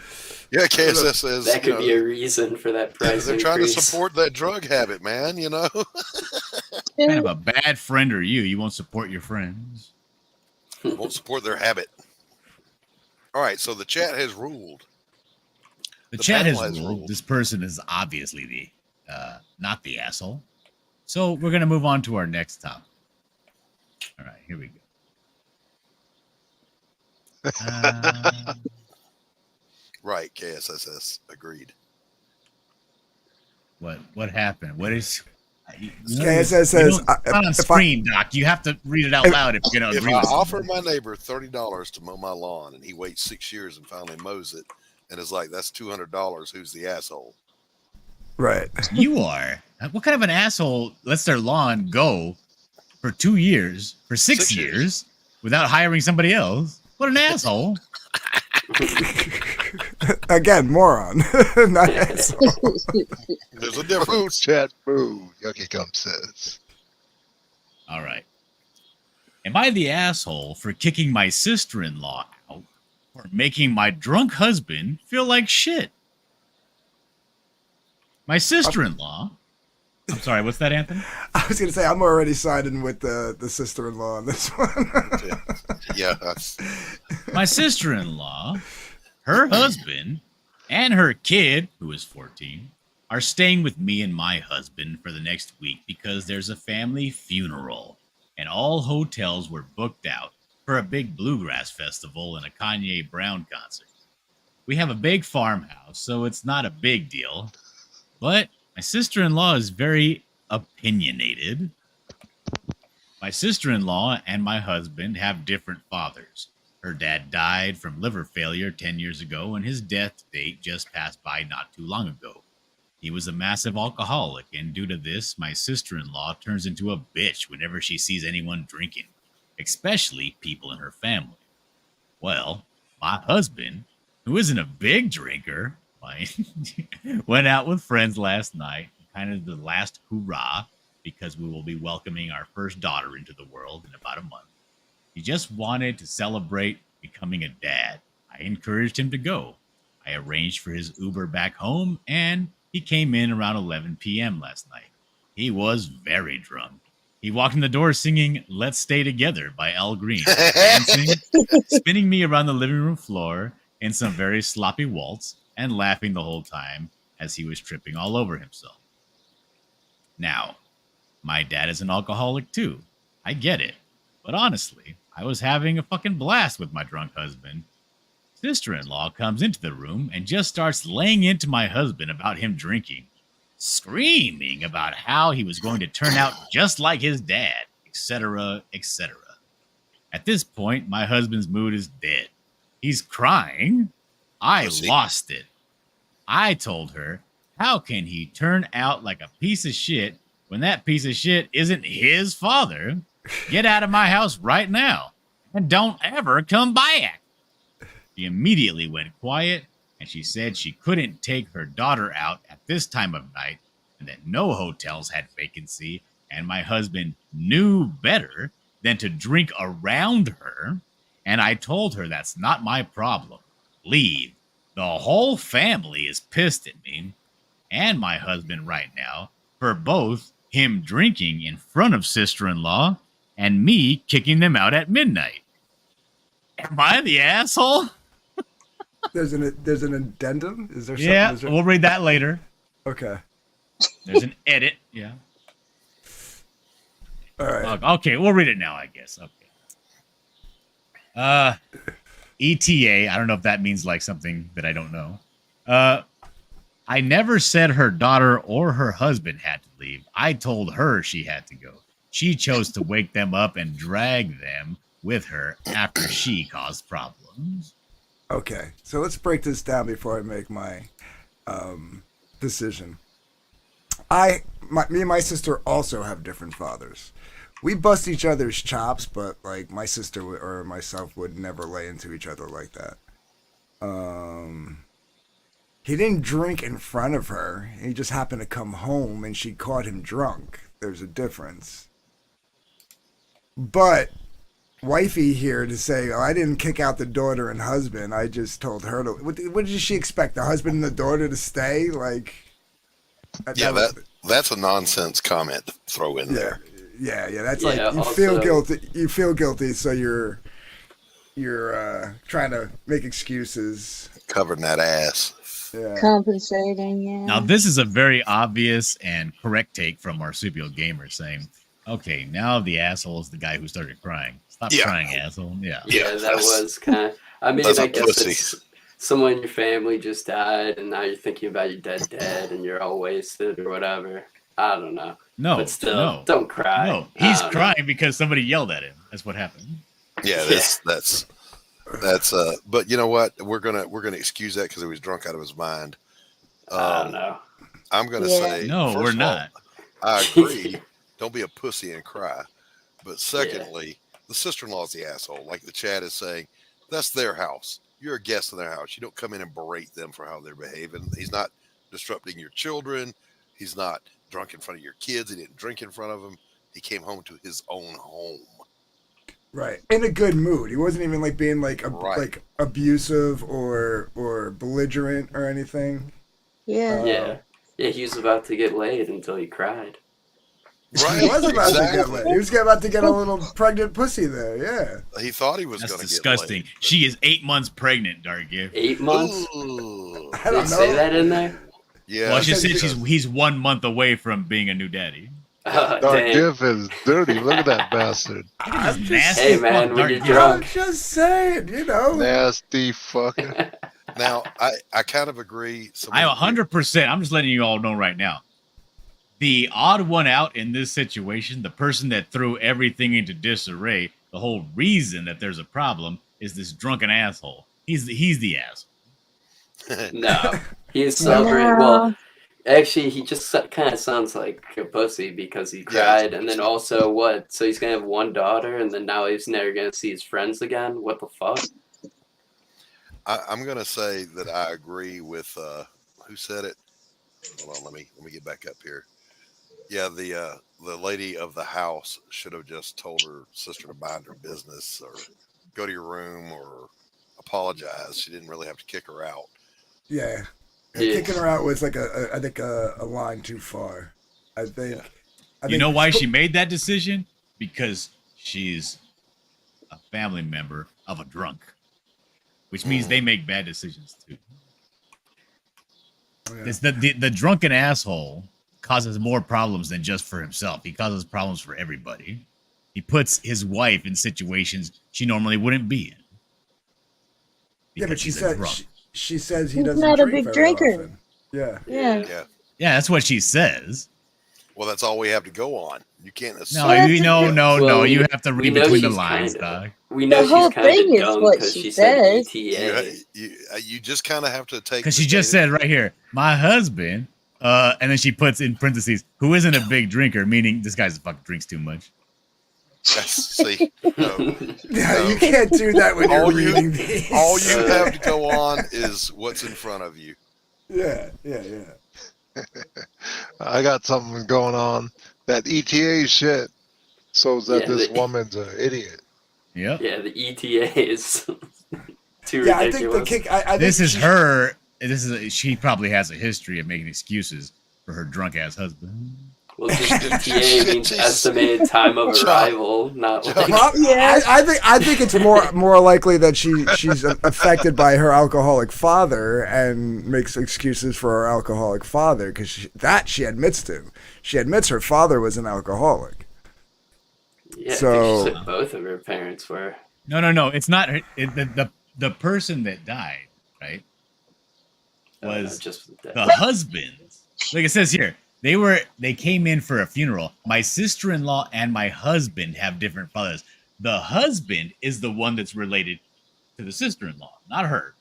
Yeah, KSS says that could be a reason for that price they're increase. trying to support that drug habit, man. Kind of a bad friend are you? You won't support your friends. Won't support their habit. All right, so the chat has ruled. The chat panel has ruled. This person is obviously not the asshole. So we're gonna move on to our next topic. All right, here we go. Right, KSSS agreed. What happened? What is? KSS says, it's not on screen, Doc. You have to read it out loud if you're gonna If agree I with offer my neighbor $30 to mow my lawn and he waits 6 years and finally mows it and is like, that's $200, who's the asshole? Right. You are. What kind of an asshole lets their lawn go for 2 years, for 6 years, without hiring somebody else? What an asshole. Again, moron. Not asshole. There's a difference. Chat boo. Yucky Gum says. All right. Am I the asshole for kicking my sister-in-law out or making my drunk husband feel like shit? My sister-in-law. I'm sorry, what's that, Anthony? I was going to say, I'm already siding with the sister-in-law on this one. Yeah. My sister-in-law, her husband, and her kid, who is 14, are staying with me and my husband for the next week because there's a family funeral, and all hotels were booked out for a big bluegrass festival and a Kanye Brown concert. We have a big farmhouse, so it's not a big deal, but my sister-in-law is very opinionated. My sister-in-law and my husband have different fathers. Her dad died from liver failure 10 years ago, and his death date just passed by not too long ago. He was a massive alcoholic, and due to this, my sister-in-law turns into a bitch whenever she sees anyone drinking, especially people in her family. Well, my husband, who isn't a big drinker, went out with friends last night, kind of the last hurrah, because we will be welcoming our first daughter into the world in about a month. He just wanted to celebrate becoming a dad. I encouraged him to go. I arranged for his Uber back home, and he came in around 11 p.m. last night. He was very drunk. He walked in the door singing Let's Stay Together by Al Green, dancing, spinning me around the living room floor in some very sloppy waltz, and laughing the whole time as he was tripping all over himself. Now, my dad is an alcoholic too. I get it. But honestly, I was having a fucking blast with my drunk husband. Sister-in-law comes into the room and just starts laying into my husband about him drinking, screaming about how he was going to turn out just like his dad, etc., etc. At this point, my husband's mood is dead. He's crying. I lost it. I told her, how can he turn out like a piece of shit when that piece of shit isn't his father? Get out of my house right now and don't ever come back. She immediately went quiet, and she said she couldn't take her daughter out at this time of night and that no hotels had vacancy, and my husband knew better than to drink around her, and I told her that's not my problem. Leave. The whole family is pissed at me and my husband right now for both him drinking in front of sister-in-law and me kicking them out at midnight. Am I the asshole? There's an addendum? Is there something? Yeah, we'll read that later. Okay. There's an edit. Yeah. All right. Okay, we'll read it now, I guess. Okay. ETA, I don't know if that means like something that I don't know. I never said her daughter or her husband had to leave. I told her she had to go. She chose to wake them up and drag them with her after she caused problems. Okay, so let's break this down before I make my decision. Me and my sister also have different fathers. We bust each other's chops, but like my sister or myself would never lay into each other like that. He didn't drink in front of her. He just happened to come home and she caught him drunk. There's a difference. But wifey here to say, oh, I didn't kick out the daughter and husband. I just told her to. What did she expect? The husband and the daughter to stay? Like, that's a nonsense comment to throw in there. Yeah. That's like you feel guilty. You feel guilty, so you're trying to make excuses. Covering that ass. Yeah. Compensating, yeah. Now, this is a very obvious and correct take from Marsupial Gamer saying, okay, now the asshole is the guy who started crying. Stop crying, asshole. Yeah, that was kind of, I mean, I guess it's someone in your family just died, and now you're thinking about your dead dad, and you're all wasted or whatever. I don't know. No, but still, don't cry. No, he's crying because somebody yelled at him. That's what happened. Yeah, that's but you know what? We're gonna excuse that because he was drunk out of his mind. I don't know. I'm gonna say no, we're not. I agree. Don't be a pussy and cry. But secondly, the sister-in-law is the asshole. Like the chat is saying, that's their house. You're a guest in their house. You don't come in and berate them for how they're behaving. He's not disrupting your children. He's not drunk in front of your kids. He didn't drink in front of them. He came home to his own home. Right, in a good mood. He wasn't even like being like like abusive or belligerent or anything. Yeah. He was about to get laid until he cried. Right, he was about to get laid. He was about to get a little pregnant pussy there. Yeah, he thought he was going to get disgusting. laid. She is 8 months pregnant, Dark Gift. 8 months? Ooh. I don't know. Say that in there? Yeah. Well, she said he's 1 month away from being a new daddy. Dark Gift is dirty. Look at that bastard. Hey man, when you're drunk. I'm just saying, you know. Nasty fucker. Now, I kind of agree. I 100%. I'm just letting you all know right now. The odd one out in this situation, the person that threw everything into disarray, the whole reason that there's a problem is this drunken asshole. He's the asshole. No, he's celebrating. Well, actually, he just kind of sounds like a pussy because he cried, and then also what? So he's gonna have one daughter, and then now he's never gonna see his friends again. What the fuck? I'm gonna say that I agree with who said it. Hold on, let me get back up here. Yeah, the lady of the house should have just told her sister to mind her business or go to your room or apologize. She didn't really have to kick her out. Yeah. Kicking her out was like I think a line too far. I think. You know why she made that decision? Because she's a family member of a drunk, which means they make bad decisions too. Oh, yeah. The drunken asshole causes more problems than just for himself. He causes problems for everybody. He puts his wife in situations she normally wouldn't be in. Yeah, but she says he doesn't not drink a big very drinker. often. Yeah. Yeah. Yeah, that's what she says. Well, that's all we have to go on. You can't assume. No. You have to read between the lines, dog. We know the whole she's kind thing of is dumb what because she she said says. ETA. You just kind of have to take. Because she just said right here, my husband, and then she puts in parentheses, who isn't a big drinker, meaning this guy's fucking drinks too much. See, you can't do that when you're reading these. All you have to go on is what's in front of you. Yeah. I got something going on. That ETA shit shows that this woman's an idiot. Yep. Yeah, the ETA is too ridiculous. I think the kick. I think this is her. She probably has a history of making excuses for her drunk ass husband. Well, just ETA means estimated time of arrival, not like. I think it's more likely that she's affected by her alcoholic father and makes excuses for her alcoholic father because she admits to. She admits her father was an alcoholic. Yeah, so I think she said both of her parents were. No. It's not her. The person that died, right, was just the husband. Like it says here. They came in for a funeral. My sister-in-law and my husband have different fathers. The husband is the one that's related to the sister-in-law, not her.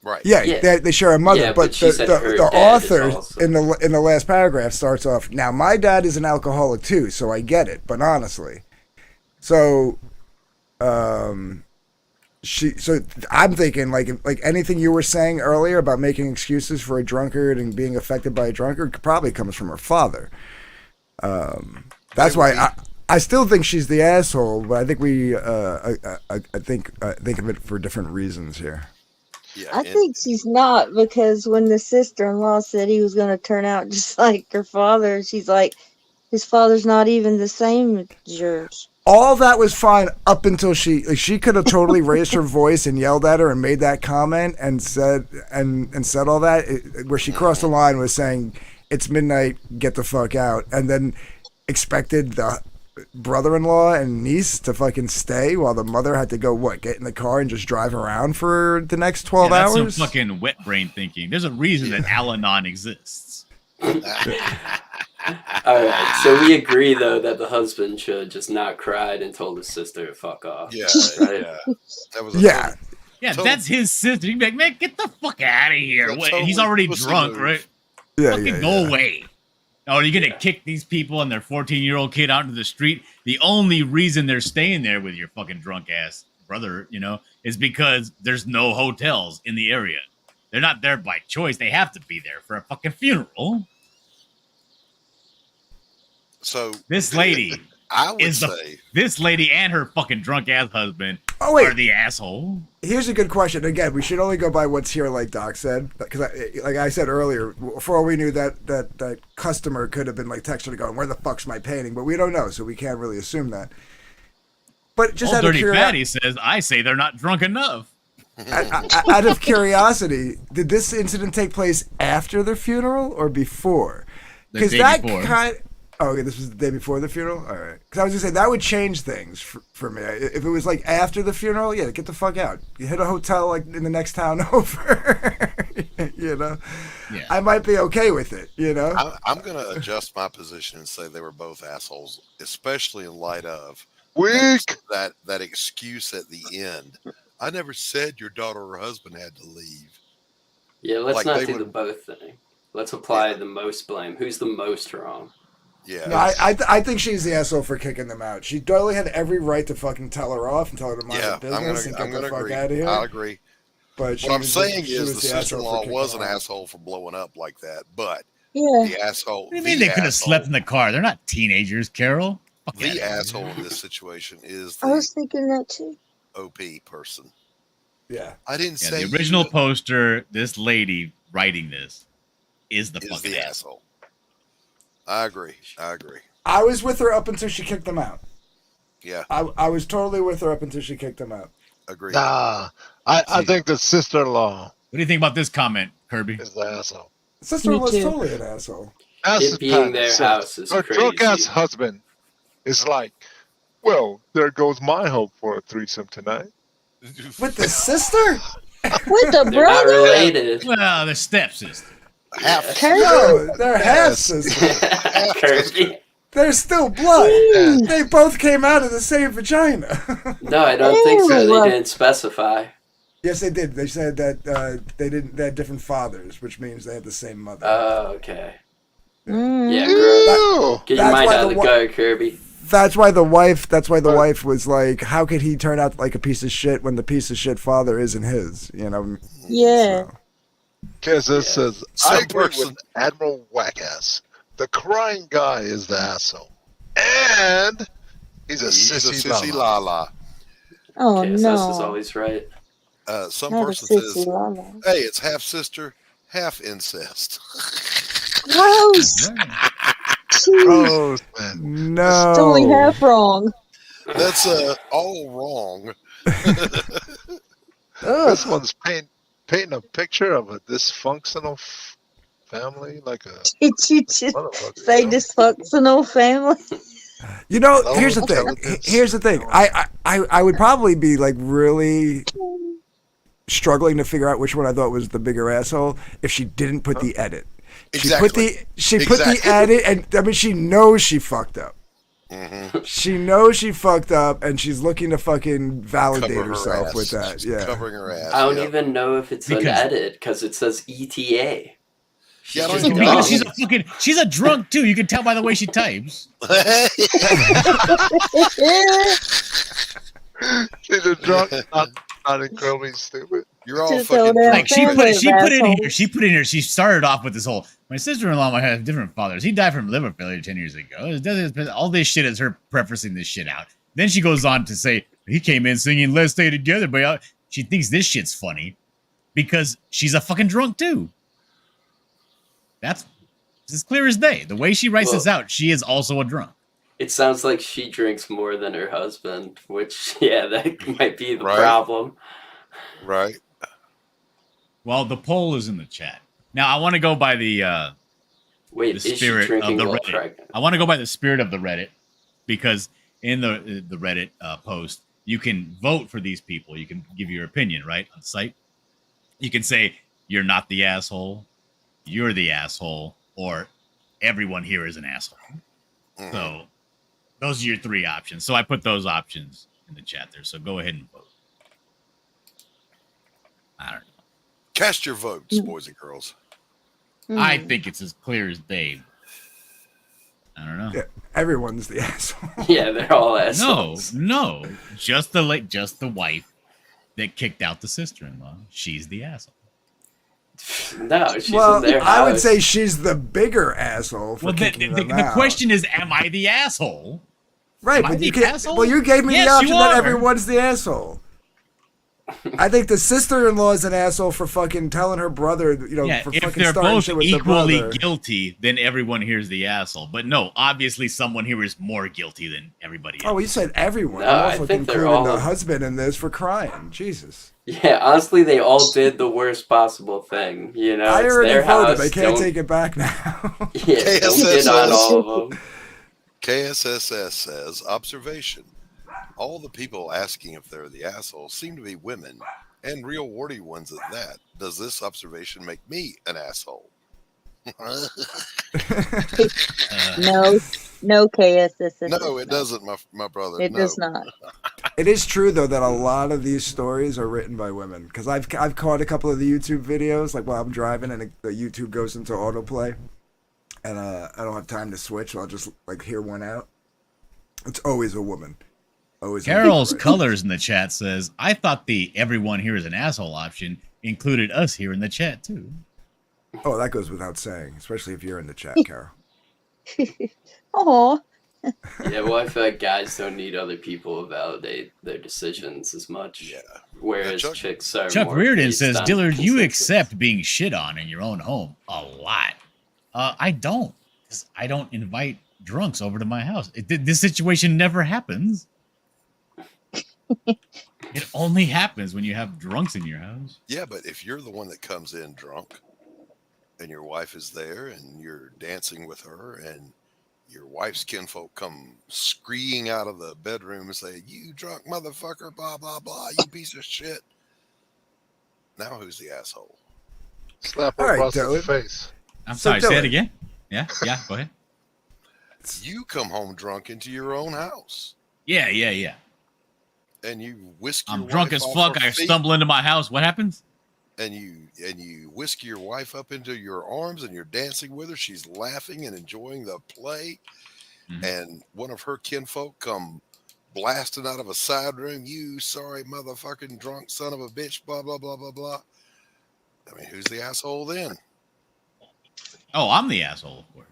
Right. Yeah, Yeah. they share a mother, Yeah, but but she said her the dad is author also- in the last paragraph starts off. Now, my dad is an alcoholic too, so I get it. But honestly, so I'm thinking like anything you were saying earlier about making excuses for a drunkard and being affected by a drunkard probably comes from her father. That's why I still think she's the asshole, but I think we I think of it for different reasons here. Yeah. I think she's not, because when the sister-in-law said he was going to turn out just like her father, she's like, his father's not even the same as yours. All that was fine up until she could have totally raised her voice and yelled at her and made that comment and said all that. Where she crossed the line was saying, "It's midnight, get the fuck out," and then expected the brother-in-law and niece to fucking stay while the mother had to go get in the car and just drive around for the next 12 that's hours. some fucking wet brain thinking. There's a reason that Al-Anon exists. All right, so we agree though that the husband should just not cried and told his sister to fuck off. Yeah. Right? Yeah. That was a Yeah. Yeah, So- that's his sister. You'd be like, man, get the fuck out of here. That's What, totally he's already pussy drunk, move. right? Yeah, Fucking go away. Oh, are you going to kick these people and their 14-year-old kid out into the street? The only reason they're staying there with your fucking drunk ass brother, is because there's no hotels in the area. They're not there by choice. They have to be there for a fucking funeral. So This lady I would is say this lady and her fucking drunk ass husband Oh, wait. are the asshole. Here's a good question. Again, we should only go by what's here, like Doc said, because like I said earlier, for all we knew, that customer could have been like texting going, "Where the fuck's my painting?" But we don't know, so we can't really assume that. But just Old out of, Dirty Fatty says, I say they're not drunk enough. out of curiosity, did this incident take place after the funeral or before? The day that before. okay, this was the day before the funeral? All right. Because I was going to say, that would change things for me. If it was like after the funeral, yeah, get the fuck out. You hit a hotel like in the next town over, Yeah. I might be okay with it, I'm going to adjust my position and say they were both assholes, especially in light of Weak. that excuse at the end. I never said your daughter or husband had to leave. Yeah, let's Like, not they do the would- both thing. Let's apply the most blame. Who's the most wrong? Yeah. No, I think she's the asshole for kicking them out. She totally had every right to fucking tell her off and tell her to mind yeah, her business and I'm get the gonna fuck agree. out of here. I'll agree. But she What I'm was saying she is was the asshole for sister-in-law kicking was an them out. asshole for blowing up like that, but Yeah. the asshole. What do you mean they could have slept in the car? They're not teenagers, Carol. Fuck outta The here. asshole in this situation is I was the thinking that too. OP person. Yeah. I didn't Yeah, say the original you poster, this lady writing this, is the is fucking the asshole. asshole. I agree. I was with her up until she kicked them out. Yeah, I was totally with her up until she kicked them out. agree. Nah, I think the sister-in-law What do you think about this comment, Kirby? is the asshole. Sister-in-law's Me too. totally an asshole. As It being their said, house is her drunk-ass crazy. husband is like, well, there goes my hope for a threesome tonight. With the sister? With the They're not brother? related. Well, they're stepsisters. Half. Kirby? No, they're half Yes. sisters. Kirby. They're still blood. They both came out of the same vagina. No, I don't think so. Ew. They didn't specify. Yes, they did. They said that they had different fathers, which means they had the same mother. Oh, okay. Mm. Yeah, gross. Ew. Get your That's mind why out of the the wa- gutter, Kirby. That's why the wife was like, how could he turn out like a piece of shit when the piece of shit father isn't his? Yeah. So. Because it says, Some I agree person- with Admiral Wackass. The crying guy is the asshole. And he's a He's a sissy, sissy lala. lala. Oh KSS is no. always right. Some Not a person sissy says, lala. "Hey, it's half sister, half incest." Gross. Jeez. Gross, man. No. It's only half wrong. That's all wrong. This one's painting a picture of a dysfunctional family, like a Did you just motherfucker. say you know? dysfunctional family? Low Here's the thing. intelligence. Here's the thing. I would probably be like really struggling to figure out which one I thought was the bigger asshole if she didn't put the edit. Exactly. She put the edit, and I mean, she knows she fucked up. Mm-hmm. She knows she fucked up, and she's looking to fucking validate Cover her herself ass. with that. She's Yeah. covering her ass. I don't Yep. even know if it's Because- an edit because it says ETA. Yeah, I don't She's even dumb. Because she's a drunk too. You can tell by the way she types. She's a drunk, not incredibly stupid. You're all Just fucking so damn Like she Family put in here. assholes. She put in here. She started off with this whole. My sister-in-law might have different fathers. He died from liver failure 10 years ago. All this shit is her prefacing this shit out. Then she goes on to say he came in singing "Let's Stay Together," but she thinks this shit's funny because she's a fucking drunk too. That's as clear as day. The way she writes this out, she is also a drunk. It sounds like she drinks more than her husband, which, yeah, that might be the Right. problem. Right. Well, the poll is in the chat. Now I want to go by the Wait, the is she spirit of drinking the while Reddit. pregnant? I want to go by the spirit of the Reddit because in the Reddit post, you can vote for these people. You can give your opinion, right, on site. You can say you're not the asshole, you're the asshole, or everyone here is an asshole. Mhm. So those are your three options. So I put those options in the chat there. So go ahead and vote. I don't know. Cast your votes, boys and girls. I Hmm. think it's as clear as day. I don't know. Yeah, everyone's the asshole. Yeah, they're all No, assholes. no, just the wife that kicked out the sister-in-law. She's the asshole. No, she's Well, in their house. I would say she's the bigger asshole for Well, kicking them the out. question is, am I the asshole? right? am I But the you can't. asshole? Well, you gave me Yes, the option you that are. everyone's the asshole. I think the sister-in-law is an asshole for fucking telling her brother, Yeah, for if fucking they're starting both shit with the equally brother. guilty, then everyone here is the asshole. But no, obviously someone here is more guilty than everybody else. Oh, you said everyone. No, I'm I also think they're including all- the husband in this for crying. Jesus. Yeah, honestly, they all did the worst possible thing. You know, I it's already their voted. house. They can't don't- take it back now. Yeah, don't get on all of them. KSSS says, observation. All the people asking if they're the asshole seem to be women, and real warty ones at that. Does this observation make me an asshole? No KSS. No, it doesn't, my brother. It no. does not. It is true though that a lot of these stories are written by women because I've caught a couple of the YouTube videos like while I'm driving and the YouTube goes into autoplay, and I don't have time to switch. So I'll just like hear one out. It's always a woman. Always. a woman, Carol's right? Colors in the chat says, I thought the everyone here is an asshole option included us here in the chat too. Oh, that goes without saying, especially if you're in the chat, Carol. Oh, Yeah, well, I feel like guys don't need other people to validate their decisions as much. Yeah. Whereas Chuck- chicks are Chuck more Reardon based says, on Dillard, you consensus. accept being shit on in your own home a lot. I don't. 'Cause I don't invite drunks over to my house. This situation never happens. It only happens when you have drunks in your house. Yeah, but if you're the one that comes in drunk and your wife is there and you're dancing with her and your wife's kinfolk come screaming out of the bedroom and say, you drunk motherfucker, blah, blah, blah, you piece of shit. Now who's the asshole? Slap her All right, across the Dylan. face. I'm So sorry, say it Dylan- again. Yeah, go ahead. You come home drunk into your own house Yeah. and you whisk your I'm drunk wife as off fuck. her I feet, stumble into my house. What happens? and you whisk your wife up into your arms and you're dancing with her. She's laughing and enjoying the play. Mhm. And one of her kinfolk come blasting out of a side room. You sorry motherfucking drunk son of a bitch, blah, blah, blah, blah, blah. I mean, who's the asshole then? Oh, I'm the asshole, of course.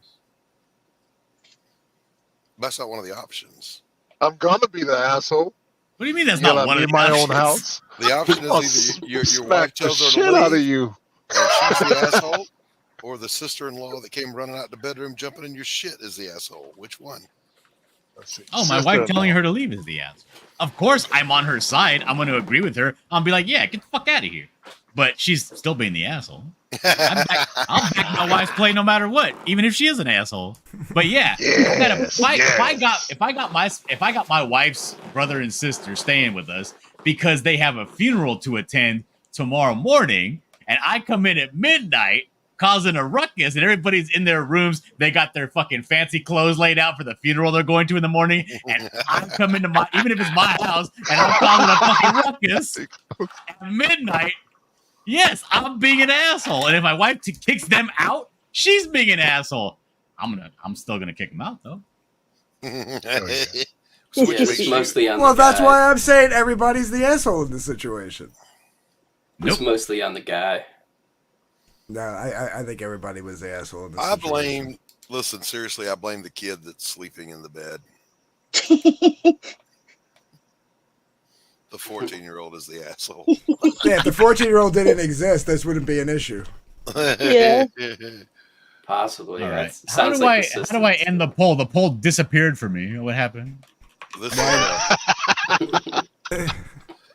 That's not one of the options. I'm gonna be the asshole. What do you mean that's Yell not at one me of in the my options? own house. The option I'll is either your smack wife the tells her shit to out of leave you. and she's the asshole, or the sister-in-law that came running out the bedroom jumping in your shit is the asshole. Which one? Let's see. Oh, my wife telling Sister-in-law. her to leave is the asshole. Of course, I'm on her side. I'm going to agree with her. I'll be like, yeah, get the fuck out of here. But she's still being the asshole. I'll back my wife's play no matter what, even if she is an asshole. But yeah, if I got my wife's brother and sister staying with us because they have a funeral to attend tomorrow morning, and I come in at midnight, causing a ruckus, and everybody's in their rooms. They got their fucking fancy clothes laid out for the funeral they're going to in the morning, and I'm coming to my, even if it's my house, and I'm causing a fucking ruckus at midnight. Yes, I'm being an asshole, and if my wife kicks them out, she's being an asshole. I'm still gonna kick them out though. It's mostly on Well, the that's guy. why I'm saying everybody's the asshole in this situation. It's mostly on the guy. No, I think everybody was the asshole in this I situation. listen, seriously, I blame the kid that's sleeping in the bed. The 14-year-old is the asshole. Yeah, if the 14-year-old didn't exist, this wouldn't be an issue. Yeah. Possibly. All right. That How sounds do like I end the poll? The poll disappeared for me. What happened? This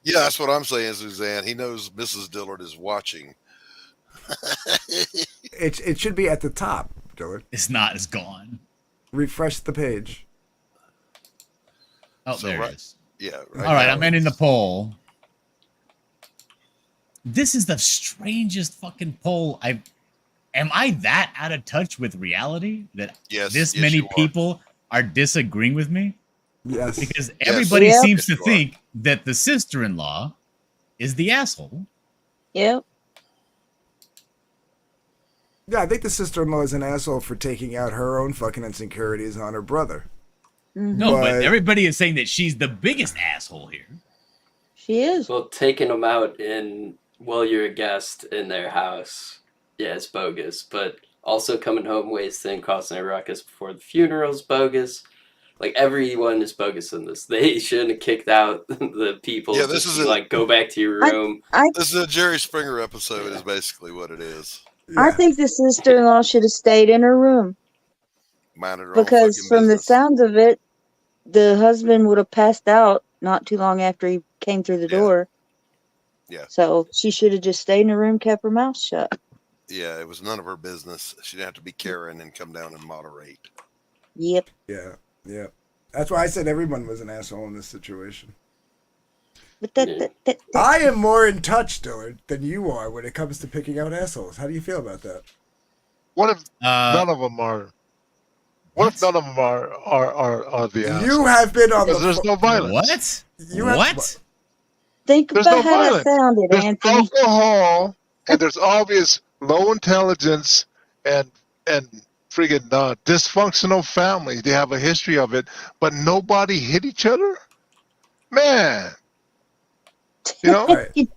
yeah, that's what I'm saying, Suzanne. He knows Mrs. Dillard is watching. It should be at the top, Dillard. It's not. It's gone. Refresh the page. Oh, So there right- it is. Yeah. All right, I'm ending the poll. This is the strangest fucking poll I've. Am I that out of touch with reality that this many you are. people are disagreeing with me? Yes. Because everybody Yep. seems to Yes, you are. think that the sister-in-law is the asshole. Yep. Yeah, I think the sister-in-law is an asshole for taking out her own fucking insecurities on her brother. No, but But- everybody is saying that she's the biggest asshole here. She is. Well, taking them out while you're a guest in their house, yeah, it's bogus. But also coming home wasted and causing a ruckus before the funeral's bogus. Like, everyone is bogus in this. They shouldn't have kicked out the people. Yeah, this Just is be a- like, go back to your room. This is a Jerry Springer episode, is basically what it is. I think the sister-in-law should have stayed in her room Minded her because, own from fucking the business. sounds of it, the husband would have passed out not too long after he came through the door. Yeah. So she should have just stayed in her room, kept her mouth shut. Yeah, it was none of her business. She didn't have to be Karen and come down and moderate. Yep. Yeah. That's why I said everyone was an asshole in this situation. But that I am more in touch, Dillard, than you are when it comes to picking out assholes. How do you feel about that? What if Uh, none of them are? What if none of them are the assholes? You have been on Because the there's no violence. What? You have- What? think There's about no how violence. that sounded, There's Anthony. alcohol, and there's obvious low intelligence and friggin' dysfunctional families. They have a history of it, but nobody hit each other. Man, you know. All right.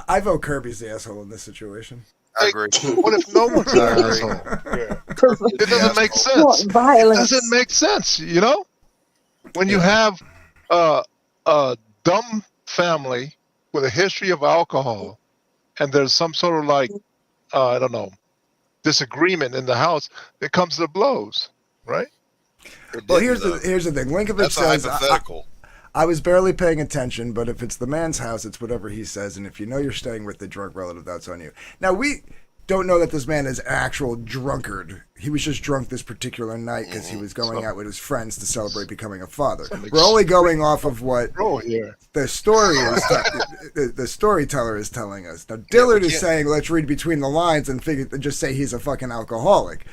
I vote Kirby's the asshole in this situation. I agree. What if no one's an I agree. asshole? Yeah. Provoke It doesn't make more sense. It violence. doesn't make sense, you know? When you have a dumb family with a history of alcohol and there's some sort of like, I don't know, disagreement in the house, it comes to blows, right? It Well, didn't, though. here's the thing. Linkovich That's a says hypothetical. I was barely paying attention, but if it's the man's house, it's whatever he says, and if you know you're staying with the drunk relative, that's on you. Now we don't know that this man is an actual drunkard. He was just drunk this particular night because he was going out with his friends to celebrate becoming a father. We're only going off of what Oh, here. the story is the storyteller is telling us. Now Dillard is can't- saying let's read between the lines and just say he's a fucking alcoholic.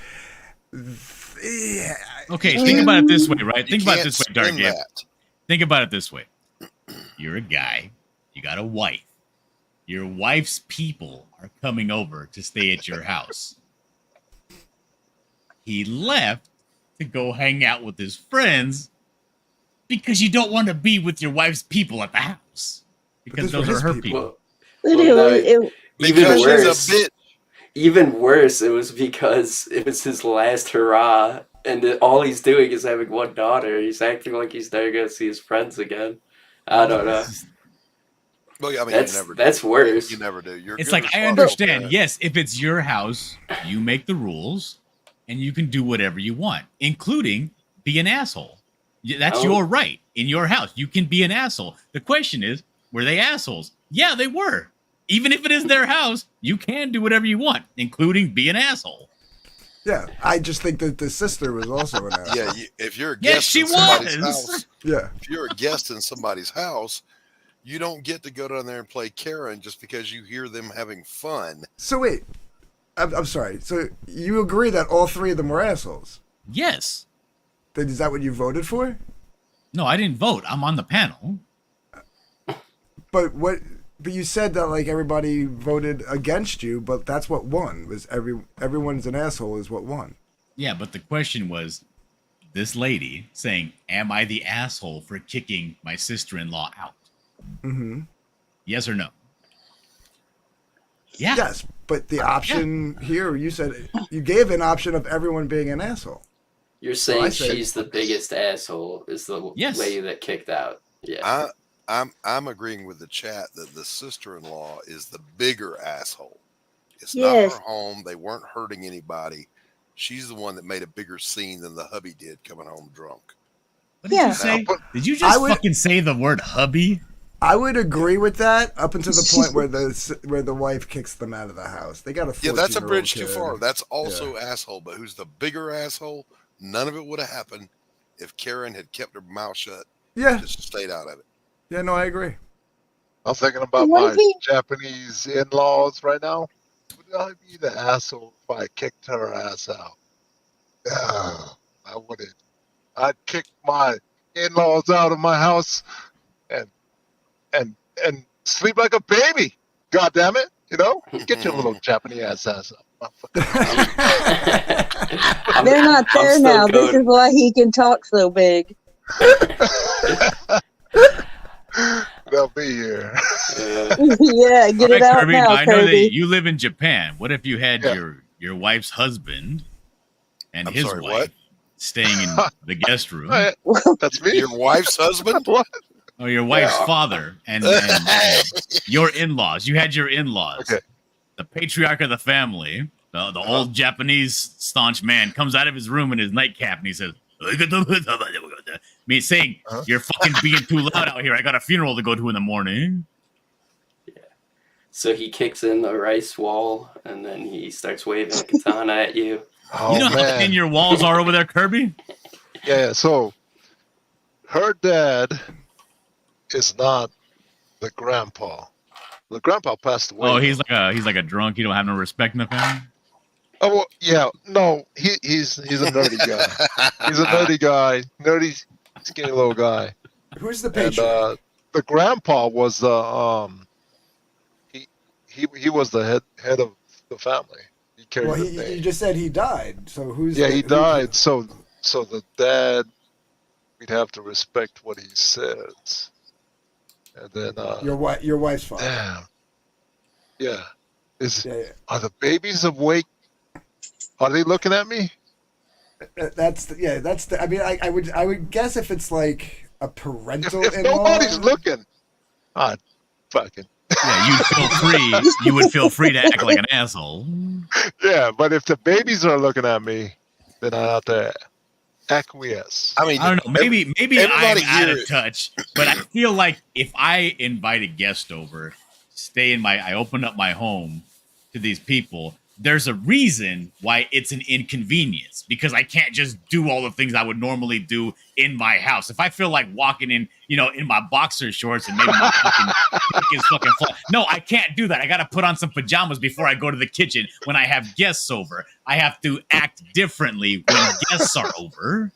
Yeah, Okay, think about it this way, right? Think about it can't this way, Dark spin Gabe. that. Think about it this way. You're a guy. You got a wife. Your wife's people are coming over to stay at your house. He left to go hang out with his friends because you don't want to be with your wife's people at the house. Because those those were are his her people. people. But Well, it even Because worse. she's a bitch. Even worse, it was because it was his last hurrah, and all he's doing is having one daughter. He's acting like he's never going to see his friends again. I don't know. Well, yeah, I mean, That's- you never that's do. worse. You never do. You're It's good like, I responsible understand. parent. Yes, if it's your house, you make the rules and you can do whatever you want, including be an asshole. That's Oh. your right in your house. You can be an asshole. The question is, were they assholes? Yeah, they were. Even if it is their house, you can do whatever you want, including be an asshole. yeah. I just think that the sister was also an asshole. Yeah, if you're a Yes, guest she in somebody's was. house, Yeah. if you're a guest in somebody's house, you don't get to go down there and play Karen just because you hear them having fun. So wait, I'm sorry. So you agree that all three of them were assholes? Yes. Then is that what you voted for? No, I didn't vote. I'm on the panel. But what? But you said that like everybody voted against you, but that's what won. Was everyone's an asshole is what won. Yeah, but the question was this lady saying, "Am I the asshole for kicking my sister-in-law out?" Mm-hmm. Yes or no? Yeah. Yes, but the option here, you said you gave an option of everyone being an asshole. You're saying I said- she's the biggest asshole is the Yes. lady that kicked out. Yeah. I'm agreeing with the chat that the sister-in-law is the bigger asshole. It's Yes. not her home. They weren't hurting anybody. She's the one that made a bigger scene than the hubby did coming home drunk. What did Yeah. you say? Now, Did you just I would- fucking say the word hubby? I would agree with that up until the point where the wife kicks them out of the house. They got a 14-year-old Yeah, that's a bridge too kid. far. That's also asshole. But who's the bigger asshole? None of it would have happened if Karen had kept her mouth shut. Yeah, Just stayed out of it. yeah, no, I agree. I'm thinking about What my if he- Japanese in-laws right now. Would I be the asshole if I kicked her ass out? No, I wouldn't. I'd kick my in-laws out of my house and sleep like a baby. God damn it! You know, get your little Japanese ass up. They're not I'm there still now. This going. is why he can talk so big. They'll be here. Yeah, get it out Kirby, now, I know that Kirby. you live in Japan. What if you had Yeah. your wife's husband and I'm his sorry, wife what? staying in the guest room? That's me. Your wife's husband? What? Or your wife's Yeah. father and your in-laws. You had your in-laws. Okay. The patriarch of the family, the old Japanese staunch man, comes out of his room in his nightcap and he says, me saying, Uh-huh. "You're fucking being too loud out here. I got a funeral to go to in the morning." So he kicks in the rice wall and then he starts waving a katana at you. Oh You know how man. thin your walls are over there, Kirby? Yeah. So her dad is not the grandpa. The grandpa passed away. Oh, he's like a drunk. You don't have no respect in the family. Oh well, yeah. No, he's a nerdy guy. He's a nerdy guy, nerdy skinny little guy. Who's the And patriarch? the grandpa was the he was the head of the family. He carried Well, the you name. just said he died. So who's? Yeah, the- he who- died. So the dad, we'd have to respect what he says. And then Your wife's father. damn. Yeah. Yeah, Are the babies awake? Are they looking at me? yeah. That's the. I mean, I would guess if it's like a parental If in-law. nobody's looking, I'd fucking Yeah, you'd feel free. You would feel free to act like an asshole. yeah. But if the babies are looking at me, then I have to acquiesce. I mean, I don't know. Maybe I'm everybody out here- of touch, but I feel like if I invite a guest over, I open up my home to these people. There's a reason why it's an inconvenience because I can't just do all the things I would normally do in my house. If I feel like walking in, in my boxer shorts and maybe my fucking dick is fucking flat. No, I can't do that. I got to put on some pajamas before I go to the kitchen when I have guests over. I have to act differently when guests are over.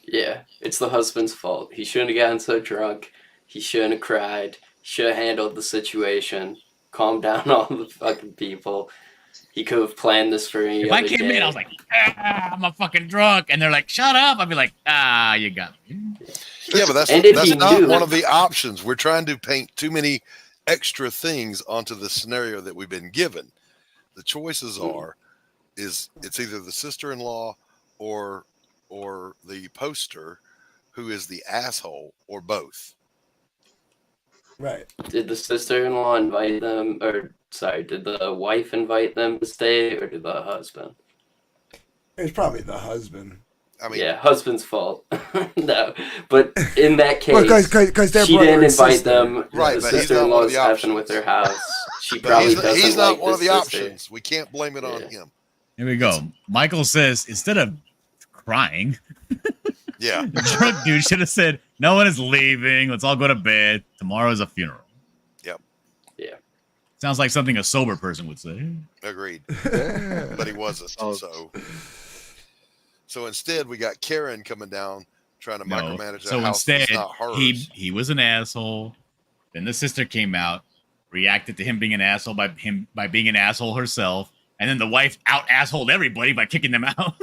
Yeah, it's the husband's fault. He shouldn't have gotten so drunk. He shouldn't have cried. Should have handled the situation. Calmed down all the fucking people. He could have planned this for any If other I came day. in, I was like, I'm a fucking drunk. And they're like, shut up. I'd be like, you got me. Yeah, but And if that's he not knew- one of the options. We're trying to paint too many extra things onto the scenario that we've been given. The choices it's either the sister-in-law or the poster who is the asshole or both. Right. Did the sister-in-law invite them, did the wife invite them to stay, or did the husband? It's probably the husband. I mean, Yeah, husband's fault. No, but in that case, Well, because they're she brother didn't and invite sister. them. Right, The but he's not one of sister-in-law's the effing options. with their house. She but probably he's doesn't not like one of the this sister. options. We can't blame it on Yeah. him. Here we go. Michael says, instead of crying, Yeah. the drunk dude should have said, no one is leaving. Let's all go to bed. Tomorrow's a funeral. Yep. Yeah. Sounds like something a sober person would say. Agreed. Yeah. But he wasn't. Oh. So instead, we got Karen coming down trying to No. micromanage So a house instead, that's not hers. he was an asshole. Then the sister came out, reacted to him being an asshole by being an asshole herself, and then the wife out assholed everybody by kicking them out.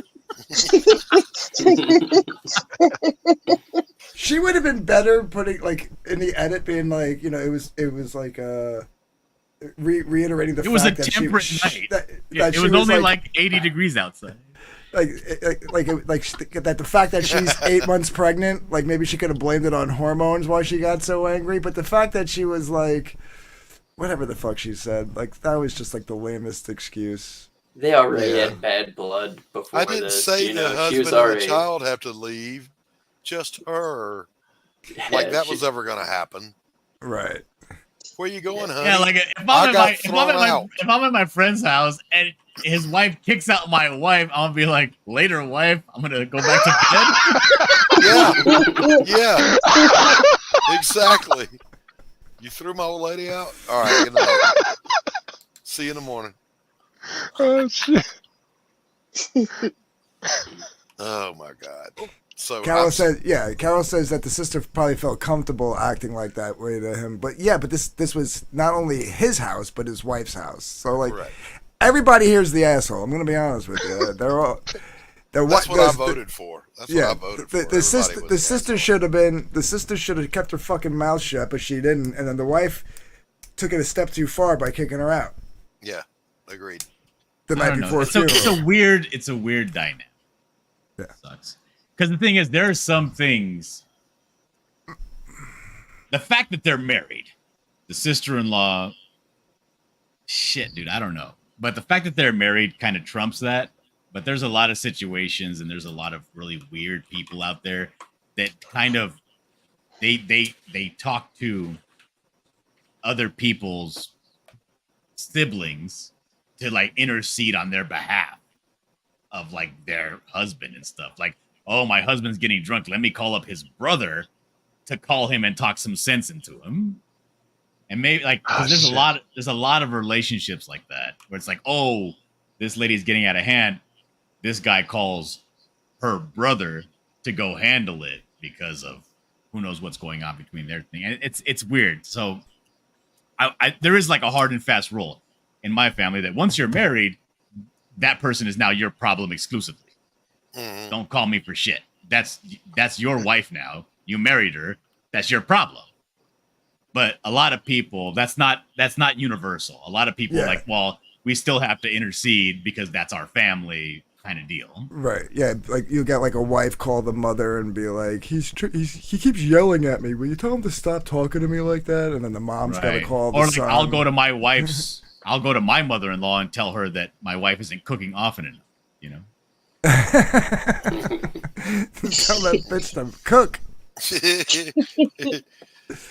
She would have been better putting like in the edit, being like, you know, it was like reiterating the It was a fact that temperate she, night. that it she was only like 80 degrees outside. like that the fact that she's 8 months pregnant, like maybe she could have blamed it on hormones why she got so angry, but the fact that she was like whatever the fuck she said, like that was just like the lamest excuse. They already had bad blood before I didn't this. say You the know, she husband was and already. the child have to leave. Just her. Like Yeah, that she- was ever going to happen. Right. Where you going, honey? Yeah, like if I got thrown out. if I'm at my friend's house and his wife kicks out my wife, I'll be like, later, wife, I'm gonna go back to bed. Yeah. Exactly. You threw my old lady out? All right, good night. See you in the morning. Oh, shit. Oh my God. So Carol says that the sister probably felt comfortable acting like that way to him. But yeah, but this was not only his house, but his wife's house. So like Right. everybody here's the asshole. I'm gonna be honest with you. They're all. That's what I voted for. That's what I voted for. The sister should have kept her fucking mouth shut, but she didn't. And then the wife took it a step too far by kicking her out Yeah, agreed. the I night don't know. before. It's funeral. a weird dynamic. Yeah. Sucks. Because the thing is, there are some things. The fact that they're married, the sister-in-law, shit, dude, I don't know. But the fact that they're married kind of trumps that. But there's a lot of situations, and there's a lot of really weird people out there that kind of they talk to other people's siblings to like intercede on their behalf of like their husband and stuff. Like, oh, my husband's getting drunk. Let me call up his brother to call him and talk some sense into him. And maybe like 'cause there's a lot of relationships like that where it's like, oh, this lady's getting out of hand. This guy calls her brother to go handle it because of who knows what's going on between their thing. And it's weird. So there is like a hard and fast rule in my family that once you're married, that person is now your problem exclusively. Mhm. Don't call me for shit. That's your wife now. You married her. That's your problem. But a lot of people, that's not universal. A lot of people are like, well, we still have to intercede because that's our family kind of deal. Right. Yeah. Like you get like a wife call the mother and be like, he keeps yelling at me. Will you tell him to stop talking to me like that? And then the mom's got to call the Or like son. I'll go to my mother-in-law and tell her that my wife isn't cooking often enough, you know? Tell that bitch to cook.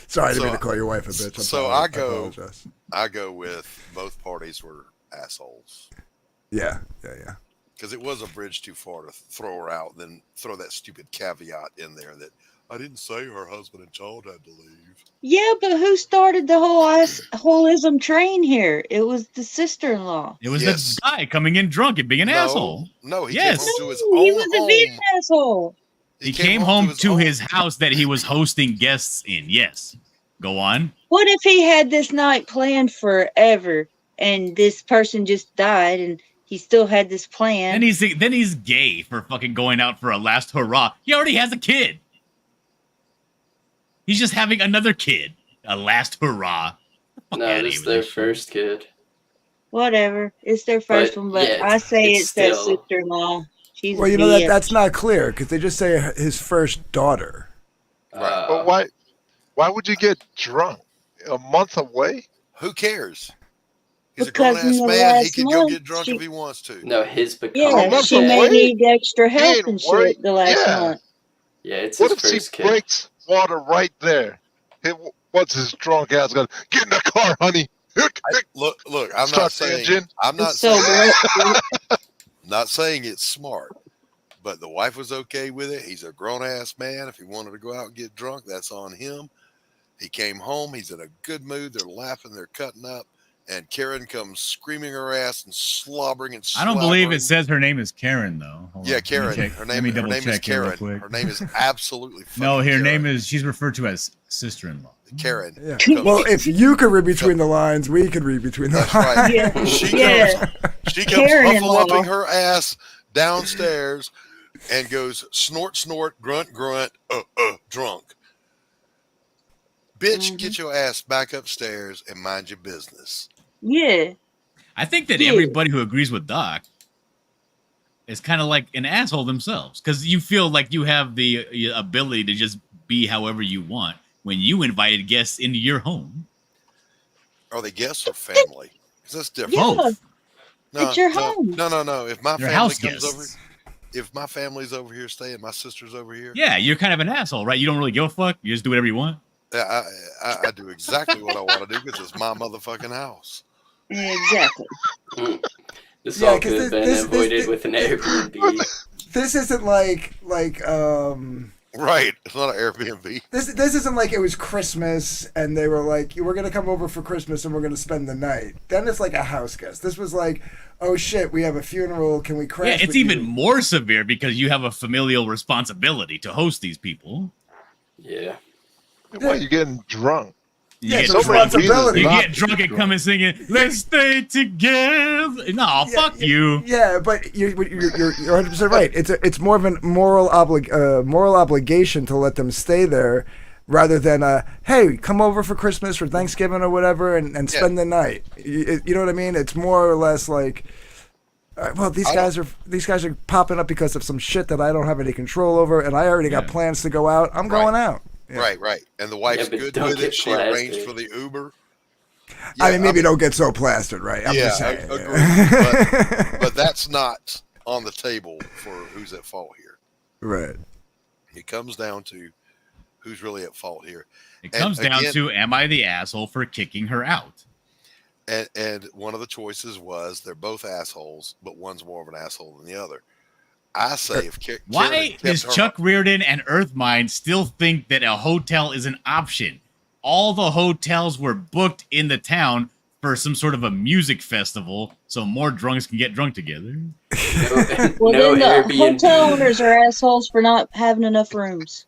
Sorry, I didn't mean to call your wife a bitch. I apologize. I go with both parties were assholes. Yeah. Because it was a bridge too far to throw her out and then throw that stupid caveat in there that I didn't say her husband and child had to leave. Yeah, but who started the holism train here? It was the sister-in-law. It was the guy coming in drunk and being an asshole. No, he Yes. came home to his He own was a home. big asshole. He came home to his house that he was hosting guests in. Yes. Go on. What if he had this night planned forever and this person just died and he still had this plan? Then he's gay for fucking going out for a last hurrah. He already has a kid. He's just having another kid. A last hurrah. No, this is their first kid. Whatever. It's their first But, one, but yeah, I say it's it's that still- sister-in-law. She's Well, a you know bitch. that's not clear because they just say his first daughter. But why would you get drunk a month away? Who cares? He's Because a in grown-ass the man. He last can go month, get drunk she- if he wants to. No, his becoming. Yeah, she may need extra help ain't and worried. shit the last Yeah. month. Yeah, it's What his if she first kid. breaks water right there? What's his drunk ass gonna get in the car, honey? Look, I'm Start not the saying engine. not saying it's smart, but the wife was okay with it. He's a grown ass man. If he wanted to go out and get drunk, that's on him. He came home. He's in a good mood. They're laughing. They're cutting up. and Karen comes screaming her ass and slobbering and I don't believe it slobbering. says her name is Karen though. Hold Yeah, on. Let me Karen. check. Her Let name me her double name is check here real Karen. quick. Her name is absolutely fucking No, her Karen. name is. She's referred to as sister-in-law. Karen. Yeah. Comes- Well, if you could read between the lines, we could read between the That's lines. right. Yeah. She Yeah. comes Karen-in-law. huffle-upping her ass downstairs and goes snort, snort, grunt, grunt, drunk. Bitch, get your ass back upstairs and mind your business. Yeah. I think that Yeah. everybody who agrees with Doc is kind of like an asshole themselves because you feel like you have the ability to just be however you want when you invited guests into your home. Are they guests or family? Because that's different. Yeah. Both. No, It's your no, home. No. If my They're family house comes guests. over, if my family's over here staying, my sister's over here. Yeah, you're kind of an asshole, right? You don't really give a fuck. You just do whatever you want. Yeah, I do exactly what I want to do because it's my motherfucking house. Exactly. This Yeah, all 'cause could have been this- avoided with an Airbnb. This isn't like Right. It's not an Airbnb. this isn't like it was Christmas and they were like, we're gonna come over for Christmas and we're gonna spend the night. Then it's like a house guest. This was like, oh shit, we have a funeral. Can we crash? Yeah, it's with even you? more severe because you have a familial responsibility to host these people. Yeah. Why are you getting drunk? You Yeah, get it's a so many responsibility. You reasons get not drunk to and be come and singing, "Let's stay together." No, fuck you. Yeah, but you're 100% right. It's more of a moral obligation to let them stay there, rather than hey, come over for Christmas or Thanksgiving or whatever and spend the night. You know what I mean? It's more or less like, well, these guys are popping up because of some shit that I don't have any control over, and I already got Yeah. plans to go out. I'm going out. Yeah. Right. And the wife's but good don't with it. get She arranged plastered. for the Uber. I mean, maybe don't get so plastered, right? I'm just saying. Agreed. But that's not on the table for who's at fault here. Right. It comes down to who's really at fault here. It And comes down again- to, am I the asshole for kicking her out? And one of the choices was they're both assholes, but one's more of an asshole than the other. I say if Karen Why kept does her- Chuck Reardon and Earthmind still think that a hotel is an option? All the hotels were booked in the town for some sort of a music festival, so more drunks can get drunk together. No, Well, no then the Airbnb. hotel owners are assholes for not having enough rooms.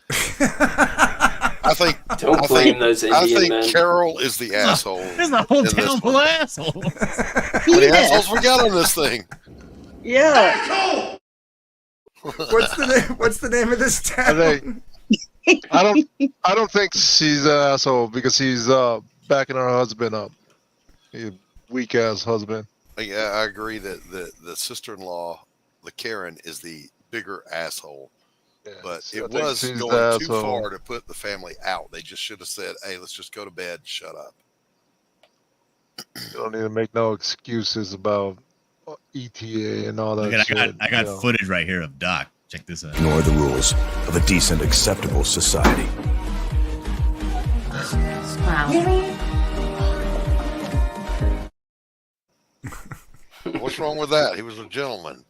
I think Don't blame those I Indian think men. Carol is the asshole. There's a whole in this town full one. of assholes. How many assholes we got on this thing? Yeah. What's the name of this town? I don't think she's an asshole because she's backing her husband up. Weak ass husband. Yeah, I agree that the sister-in-law, the Karen, is the bigger asshole. But I it think was she's the going too asshole. far to put the family out. They just should have said, "Hey, let's just go to bed and shut up." You don't need to make no excuses about ETA and all that Look at, shit. I got you know. footage right here of Doc. Check this out. Ignore the rules of a decent, acceptable society. What's wrong with that? He was a gentleman.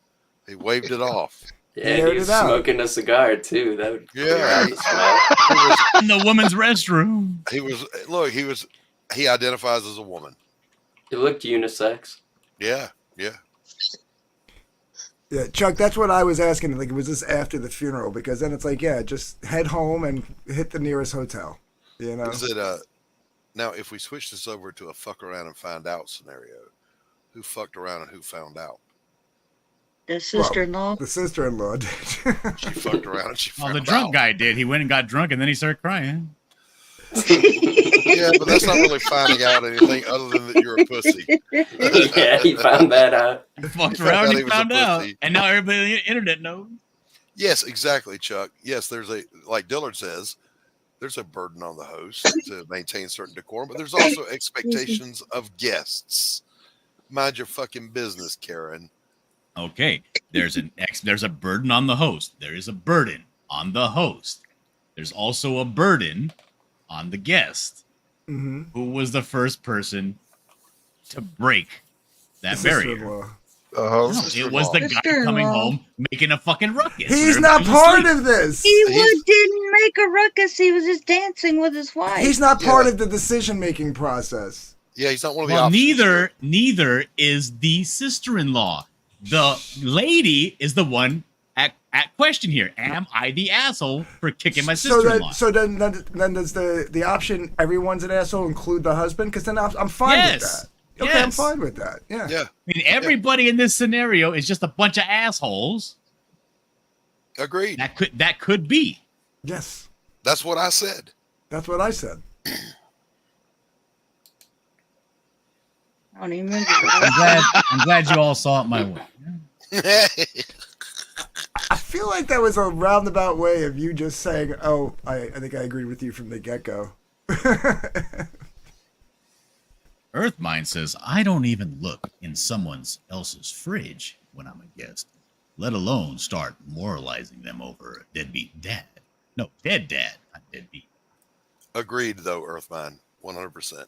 He waved it off. Yeah, aired he was it out. smoking a cigar too. That would clear Yeah, out the smell. He was, In the woman's restroom. he identifies as a woman. It looked unisex. Yeah. Yeah, Chuck, that's what I was asking. Like, was this after the funeral? Because then it's like, yeah, just head home and hit the nearest hotel. You know? Is it now if we switch this over to a fuck around and find out scenario, who fucked around and who found out? The sister-in-law. The sister-in-law did. She fucked around and she Well, found the drunk out. guy did. He went and got drunk, and then he started crying. Yeah, but that's not really finding out anything other than that you're a pussy. Yeah, he found that out. He fucked He found around out and he he was a found out. pussy. And now everybody on the internet knows. Yes, exactly, Chuck. Yes, there's like Dillard says, there's a burden on the host to maintain certain decorum, but there's also expectations of guests. Mind your fucking business, Karen. Okay, there's a burden on the host. There is a burden on the host. There's also a burden on the guest. Mm-hmm. Who was the first person to break that The barrier? sister-in-law. No, it was the guy Sister-in-law. coming home making a fucking ruckus. He's when not everybody was part asleep. of this. Didn't make a ruckus. He was just dancing with his wife. He's not part Yeah. of the decision-making process. Yeah, he's not one of the Well, options. neither is the sister-in-law. The lady is the one at question here. Am I the asshole for kicking my sister-in-law? So then does the option everyone's an asshole include the husband? Because then I'm fine with that. Okay, I'm Yes. fine with that. Yeah. Yeah. I mean, everybody in this scenario is just a bunch of assholes. Agreed. That could be. Yes. That's what I said. That's what I said. I don't even remember that. I'm glad you all saw it my way. I feel like that was a roundabout way of you just saying, "Oh, I think I agreed with you from the get-go." Earthmind says, I don't even look in someone else's fridge when I'm a guest, let alone start moralizing them over a deadbeat dad. No, dead dad, not deadbeat. Agreed, though, Earthmine, 100%.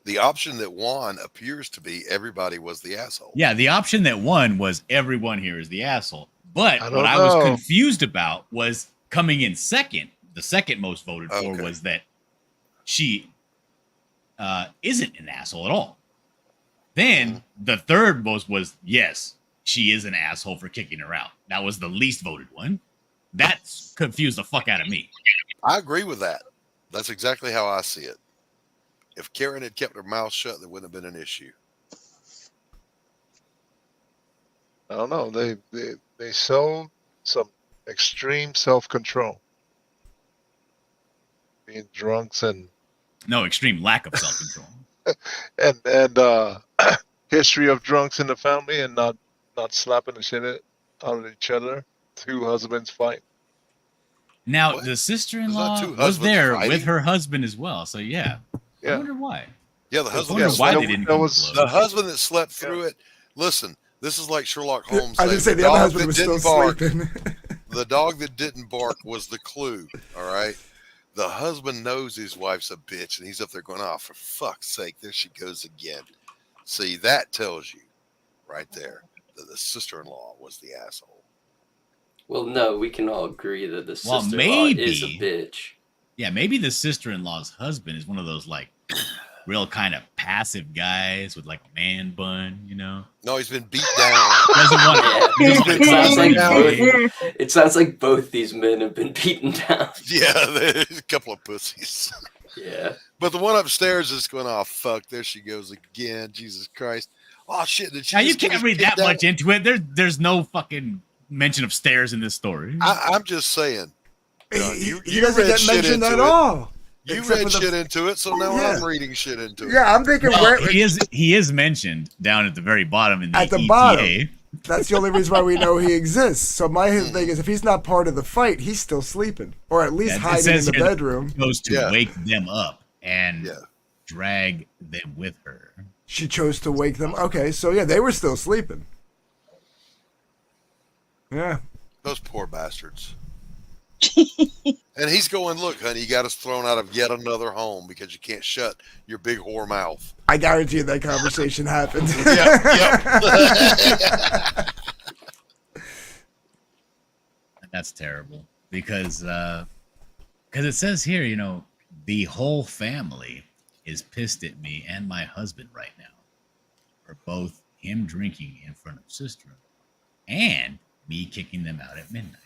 The option that won appears to be everybody was the asshole. Yeah, the option that won was everyone here is the asshole. But I what don't I was know. confused about was coming in second. The second most voted for Okay. was that she isn't an asshole at all. Then the third most was, yes, she is an asshole for kicking her out. That was the least voted one. That confused the fuck out of me. I agree with that. That's exactly how I see it. If Karen had kept her mouth shut, there wouldn't have been an issue. I don't know. They showed some extreme self-control. Being drunks and No, extreme lack of self-control. history of drunks in the family and not slapping the shit out of each other. Two husbands fight. Now, What? the There's sister-in-law not two was husbands there fighting? with her husband as well. So, yeah. I Yeah. wonder why. Yeah, the I husband, wonder that why slept, they didn't there come was- to the blows. husband that slept through it. Listen, this is like Sherlock Holmes. I just saying, say the other dog husband that was still didn't bark, sleeping. the dog that didn't bark was the clue. All right. The husband knows his wife's a bitch, and he's up there going, "Oh, for fuck's sake, there she goes again." See, that tells you right there that the sister-in-law was the asshole. Well, no, we can all agree that the Well, sister-in-law is a maybe. bitch. Yeah, maybe the sister-in-law's husband is one of those, like, real kind of passive guys with, like, a man bun, you know? No, he's been beat down. Doesn't want Yeah, doesn't want it sounds like to both. It sounds like both these men have been beaten down. Yeah, there's a couple of pussies. Yeah. But the one upstairs is going, "Oh, fuck, there she goes again. Jesus Christ. Oh, shit. Did she Now, you just get can't his read kid that down?" much into it. There's no fucking mention of stairs in this story. I'm just saying. You he doesn't read get shit mentioned into at it. all. You Except read for the- shit into it, so now Yeah. I'm reading shit into it. Yeah, I'm thinking Well, where he is mentioned down at the very bottom in the at the ETA. bottom. That's the only reason why we know he exists. So his thing is, if he's not part of the fight, he's still sleeping, or at least Yeah, it hiding in says the here that bedroom. she chose to Yeah. wake them up and Yeah. drag them with her. She chose to wake them. Okay, so yeah, they were still sleeping. Yeah. Those poor bastards. And he's going, "Look, honey, you got us thrown out of yet another home because you can't shut your big whore mouth." I guarantee you that conversation happened. Yep. That's terrible because it says here, you know, the whole family is pissed at me and my husband right now for both him drinking in front of sister and me kicking them out at midnight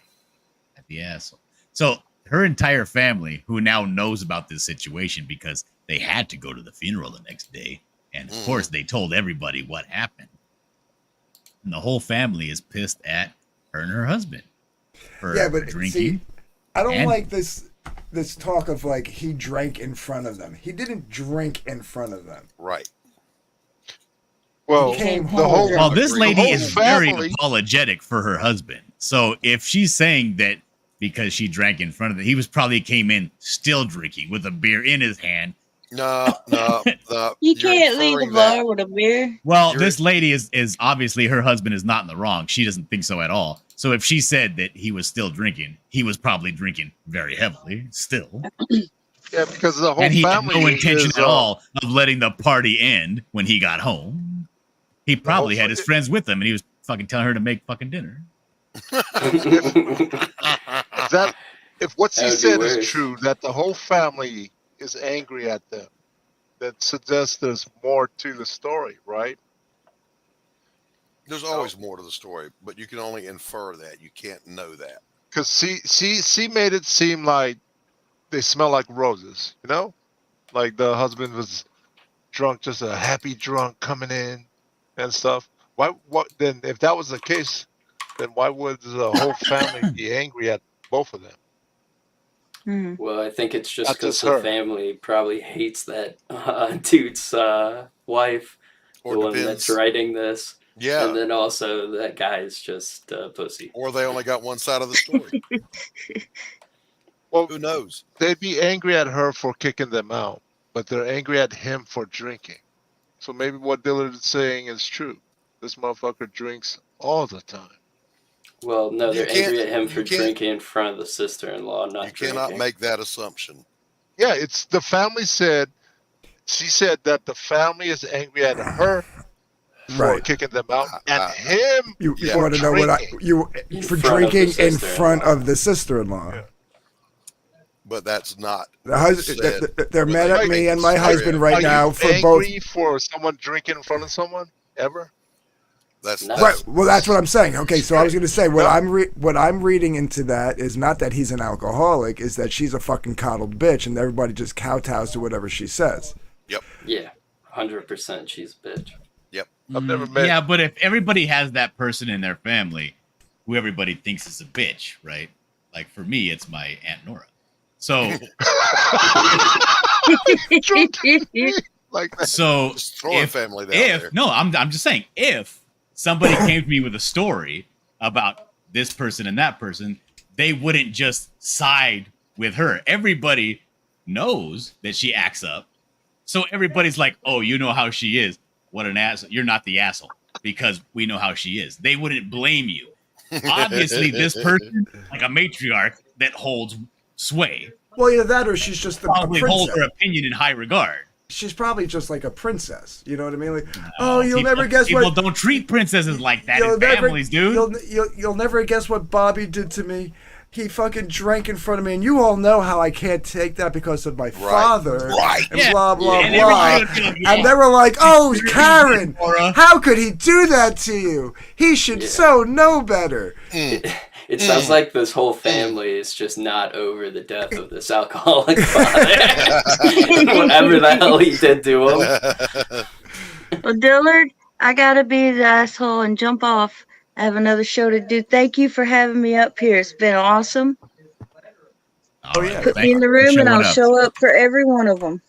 at the asshole. So her entire family, who now knows about this situation because they had to go to the funeral the next day, and of course they told everybody what happened. And the whole family is pissed at her and her husband for Yeah, but drinking. see, I don't and- like this talk of like he drank in front of them. He didn't drink in front of them. Right. well, He came the home. whole Well, this The lady whole is very family- apologetic for her husband. So if she's saying that because she drank in front of them, he was probably came in still drinking with a beer in his hand. No. You You're can't leave the inferring bar that. with a beer. Well, You're- this lady is obviously her husband is not in the wrong. She doesn't think so at all. So if she said that he was still drinking, he was probably drinking very heavily still. yeah, because the whole And he had family no intention is, at all of letting the party end when he got home. He probably had his friends with him and he was fucking telling her to make fucking dinner. That if what That she would be said worse. is true, that the whole family is angry at them that suggests there's more to the story, right? There's always more to the story, but you can only infer that. You can't know that. Because she made it seem like they smell like roses, you know? Like the husband was drunk, just a happy drunk coming in and stuff. What then? If that was the case, then why would the whole family be angry at both of them? Well, I think it's just Not because just the her. family probably hates that dude's wife, Or the one that's depends. writing this. Yeah. And then also that guy is just pussy. Or they only got one side of the story. Well, who knows? They'd be angry at her for kicking them out, but they're angry at him for drinking. So maybe what Dillard is saying is true. This motherfucker drinks all the time. Well, no, You they're angry at can't- him for you can't- drinking in front of the sister-in-law, not You drinking. cannot make that assumption. Yeah, it's the family said. She said that the family is angry at her for Right. kicking them out, and him You for want to know what drinking. for drinking in front of the sister-in-law. Yeah. But that's not. They're mad at me and my husband right now for both. Angry for someone drinking in front of someone ever? That's Right. Well, that's what I'm saying. Okay, so I was going to say what I'm reading into that is not that he's an alcoholic, is that she's a fucking coddled bitch, and everybody just kowtows to whatever she says. Yep. Yeah, 100% she's a bitch. Yep. I've never met. Yeah, but if everybody has that person in their family who everybody thinks is a bitch, right? Like for me, it's my Aunt Nora. So, like that. so Just throw a family down there. no, I'm just saying, if somebody came to me with a story about this person and that person, they wouldn't just side with her. Everybody knows that she acts up, so everybody's like, "Oh, you know how she is. What an ass! You're not the asshole because we know how she is." They wouldn't blame you. Obviously, this person, like a matriarch that holds sway, Well, either that or she's just a probably hold her princess. opinion in high regard. She's probably just like a princess. You know what I mean? Like, oh, you'll never guess People what. don't treat princesses like that You'll in never, families, dude. You'll never guess what Bobby did to me. He fucking drank in front of me, and you all know how I can't take that because of my father. Right. And Yeah. blah blah And blah. everybody would be like, And they were like, "Oh, Karen, Laura. how could he do that to you? He should so know better." It sounds like this whole family is just not over the death of this alcoholic father. Whatever the hell he did to him. Well, Dillard, I gotta be the asshole and jump off. I have another show to do. Thank you for having me up here. It's been awesome. All right, Put thank me in the you for room and I'll showing up. show up for every one of them.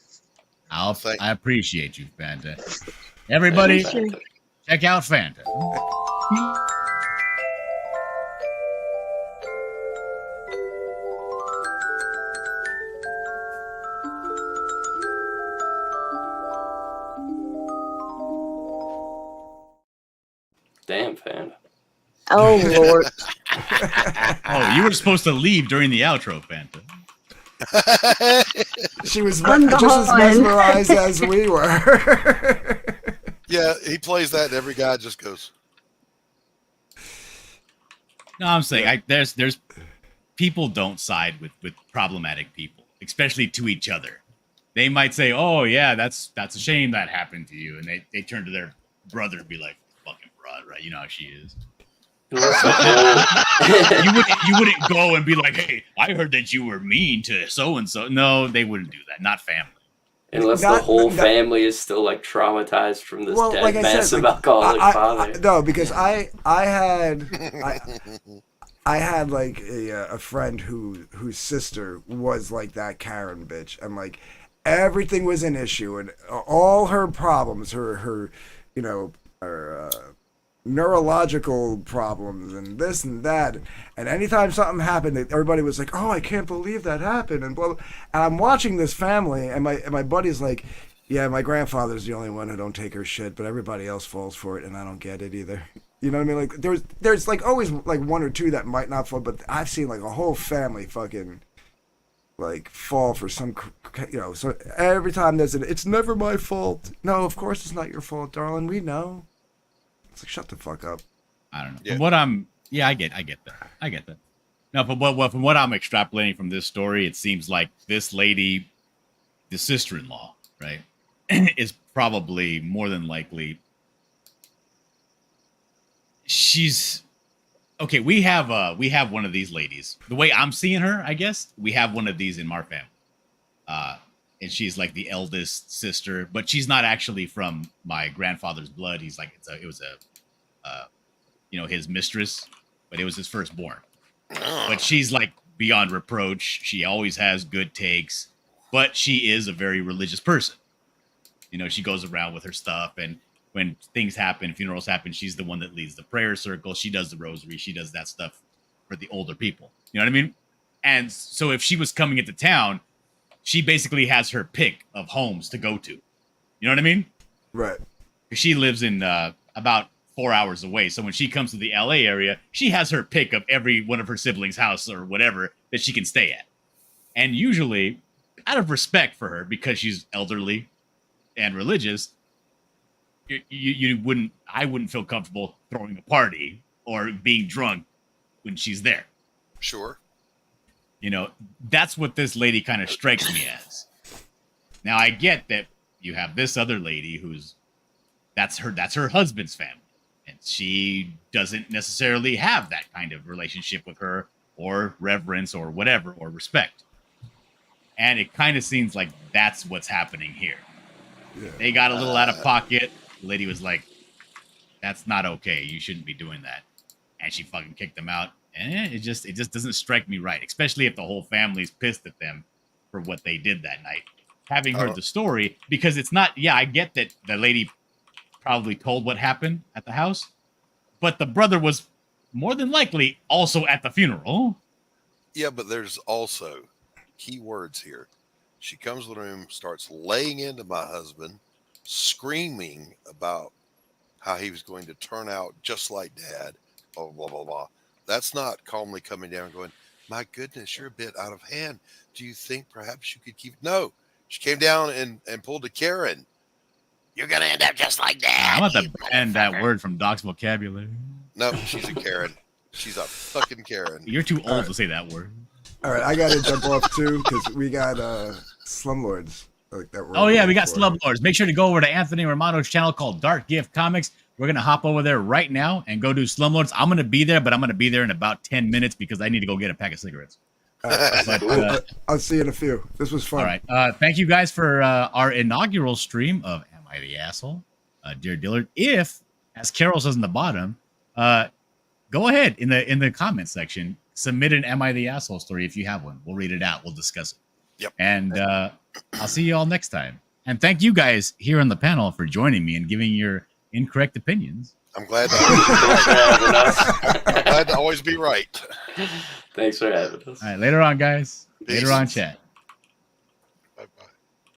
I appreciate you, Fanta. Everybody, check out Fanta. Damn, fan. Oh, Lord. Oh, you were supposed to leave during the outro, Fanta. She was I'm just as gone. mesmerized as we were. Yeah, he plays that, and every guy just goes. No, I'm saying there's people don't side with problematic people, especially to each other. They might say, "Oh yeah, that's a shame that happened to you," and they turn to their brother and be like, "Fucking broad, right? You know how she is." You wouldn't go and be like, "Hey, I heard that you were mean to so and so." No, they wouldn't do that. Not family. Unless the whole family is still like traumatized from this dead like I said, massive like, alcoholic father. no, because I had like a friend whose sister was like that Karen bitch, and like everything was an issue, and all her problems, her neurological problems and this and that, and anytime something happened, everybody was like, "Oh, I can't believe that happened," and blah, blah. And I'm watching this family, and my buddy's like, "Yeah, my grandfather's the only one who don't take her shit, but everybody else falls for it, and I don't get it either." You know what I mean? Like there's like always like one or two that might not fall, but I've seen like a whole family fucking like fall for some, so every time it's never my fault. No, of course it's not your fault, darling. We know. It's like, shut the fuck up. I don't know. Yeah. From what I get that. No, from what I'm extrapolating from this story, it seems like this lady, the sister-in-law, right? is probably more than likely she's okay. We have one of these ladies. The way I'm seeing her, I guess we have one of these in our family. And she's like the eldest sister, but she's not actually from my grandfather's blood. He's like it was his mistress, but it was his firstborn. But she's like beyond reproach. She always has good takes, but she is a very religious person. She goes around with her stuff, and when things happen, funerals happen, she's the one that leads the prayer circle. She does the rosary. She does that stuff for the older people. You know what I mean? And so if she was coming into town, she basically has her pick of homes to go to. You know what I mean? Right. She lives in about 4 hours away. So when she comes to the LA area, she has her pick of every one of her siblings' house or whatever that she can stay at. And usually, out of respect for her, because she's elderly and religious, I wouldn't feel comfortable throwing a party or being drunk when she's there. Sure. That's what this lady kind of strikes me as. Now I get that you have this other lady that's her husband's family, and she doesn't necessarily have that kind of relationship with her or reverence or whatever or respect. And it kind of seems like that's what's happening here. Yeah. They got a little out of pocket. The lady was like, "That's not okay. You shouldn't be doing that," and she fucking kicked them out. And it just doesn't strike me right, especially if the whole family's pissed at them for what they did that night. Having heard the story, because it's not, I get that the lady probably told what happened at the house, but the brother was more than likely also at the funeral. Yeah, but there's also key words here. She comes to the room, starts laying into my husband, screaming about how he was going to turn out just like dad, blah, blah, blah, blah. That's not calmly coming down and going, "My goodness, you're a bit out of hand. Do you think perhaps you could keep..." No, she came down and pulled a Karen. "You're going to end up just like that." I'm about to ban that word from Doc's vocabulary. No, she's a Karen. She's a fucking Karen. You're too old to say that word. All right, I got to jump off too because we got Slumlords. We got Slumlords. Make sure to go over to Anthony Romano's channel called Dark Gift Comics. We're going to hop over there right now and go do Slumlords. I'm going to be there, but I'm going to be there in about 10 minutes because I need to go get a pack of cigarettes. I'll see you in a few. This was fun. All right. Thank you guys for our inaugural stream of Am I the Asshole? Dear Dillard, if, as Carol says in the bottom, go ahead in the comment section, submit an Am I the Asshole story if you have one. We'll read it out. We'll discuss it. Yep. And I'll see you all next time. And thank you guys here on the panel for joining me and giving your incorrect opinions. I'm glad to always be right. Thanks for having us. All right, later on, guys. Peace. Later on, chat.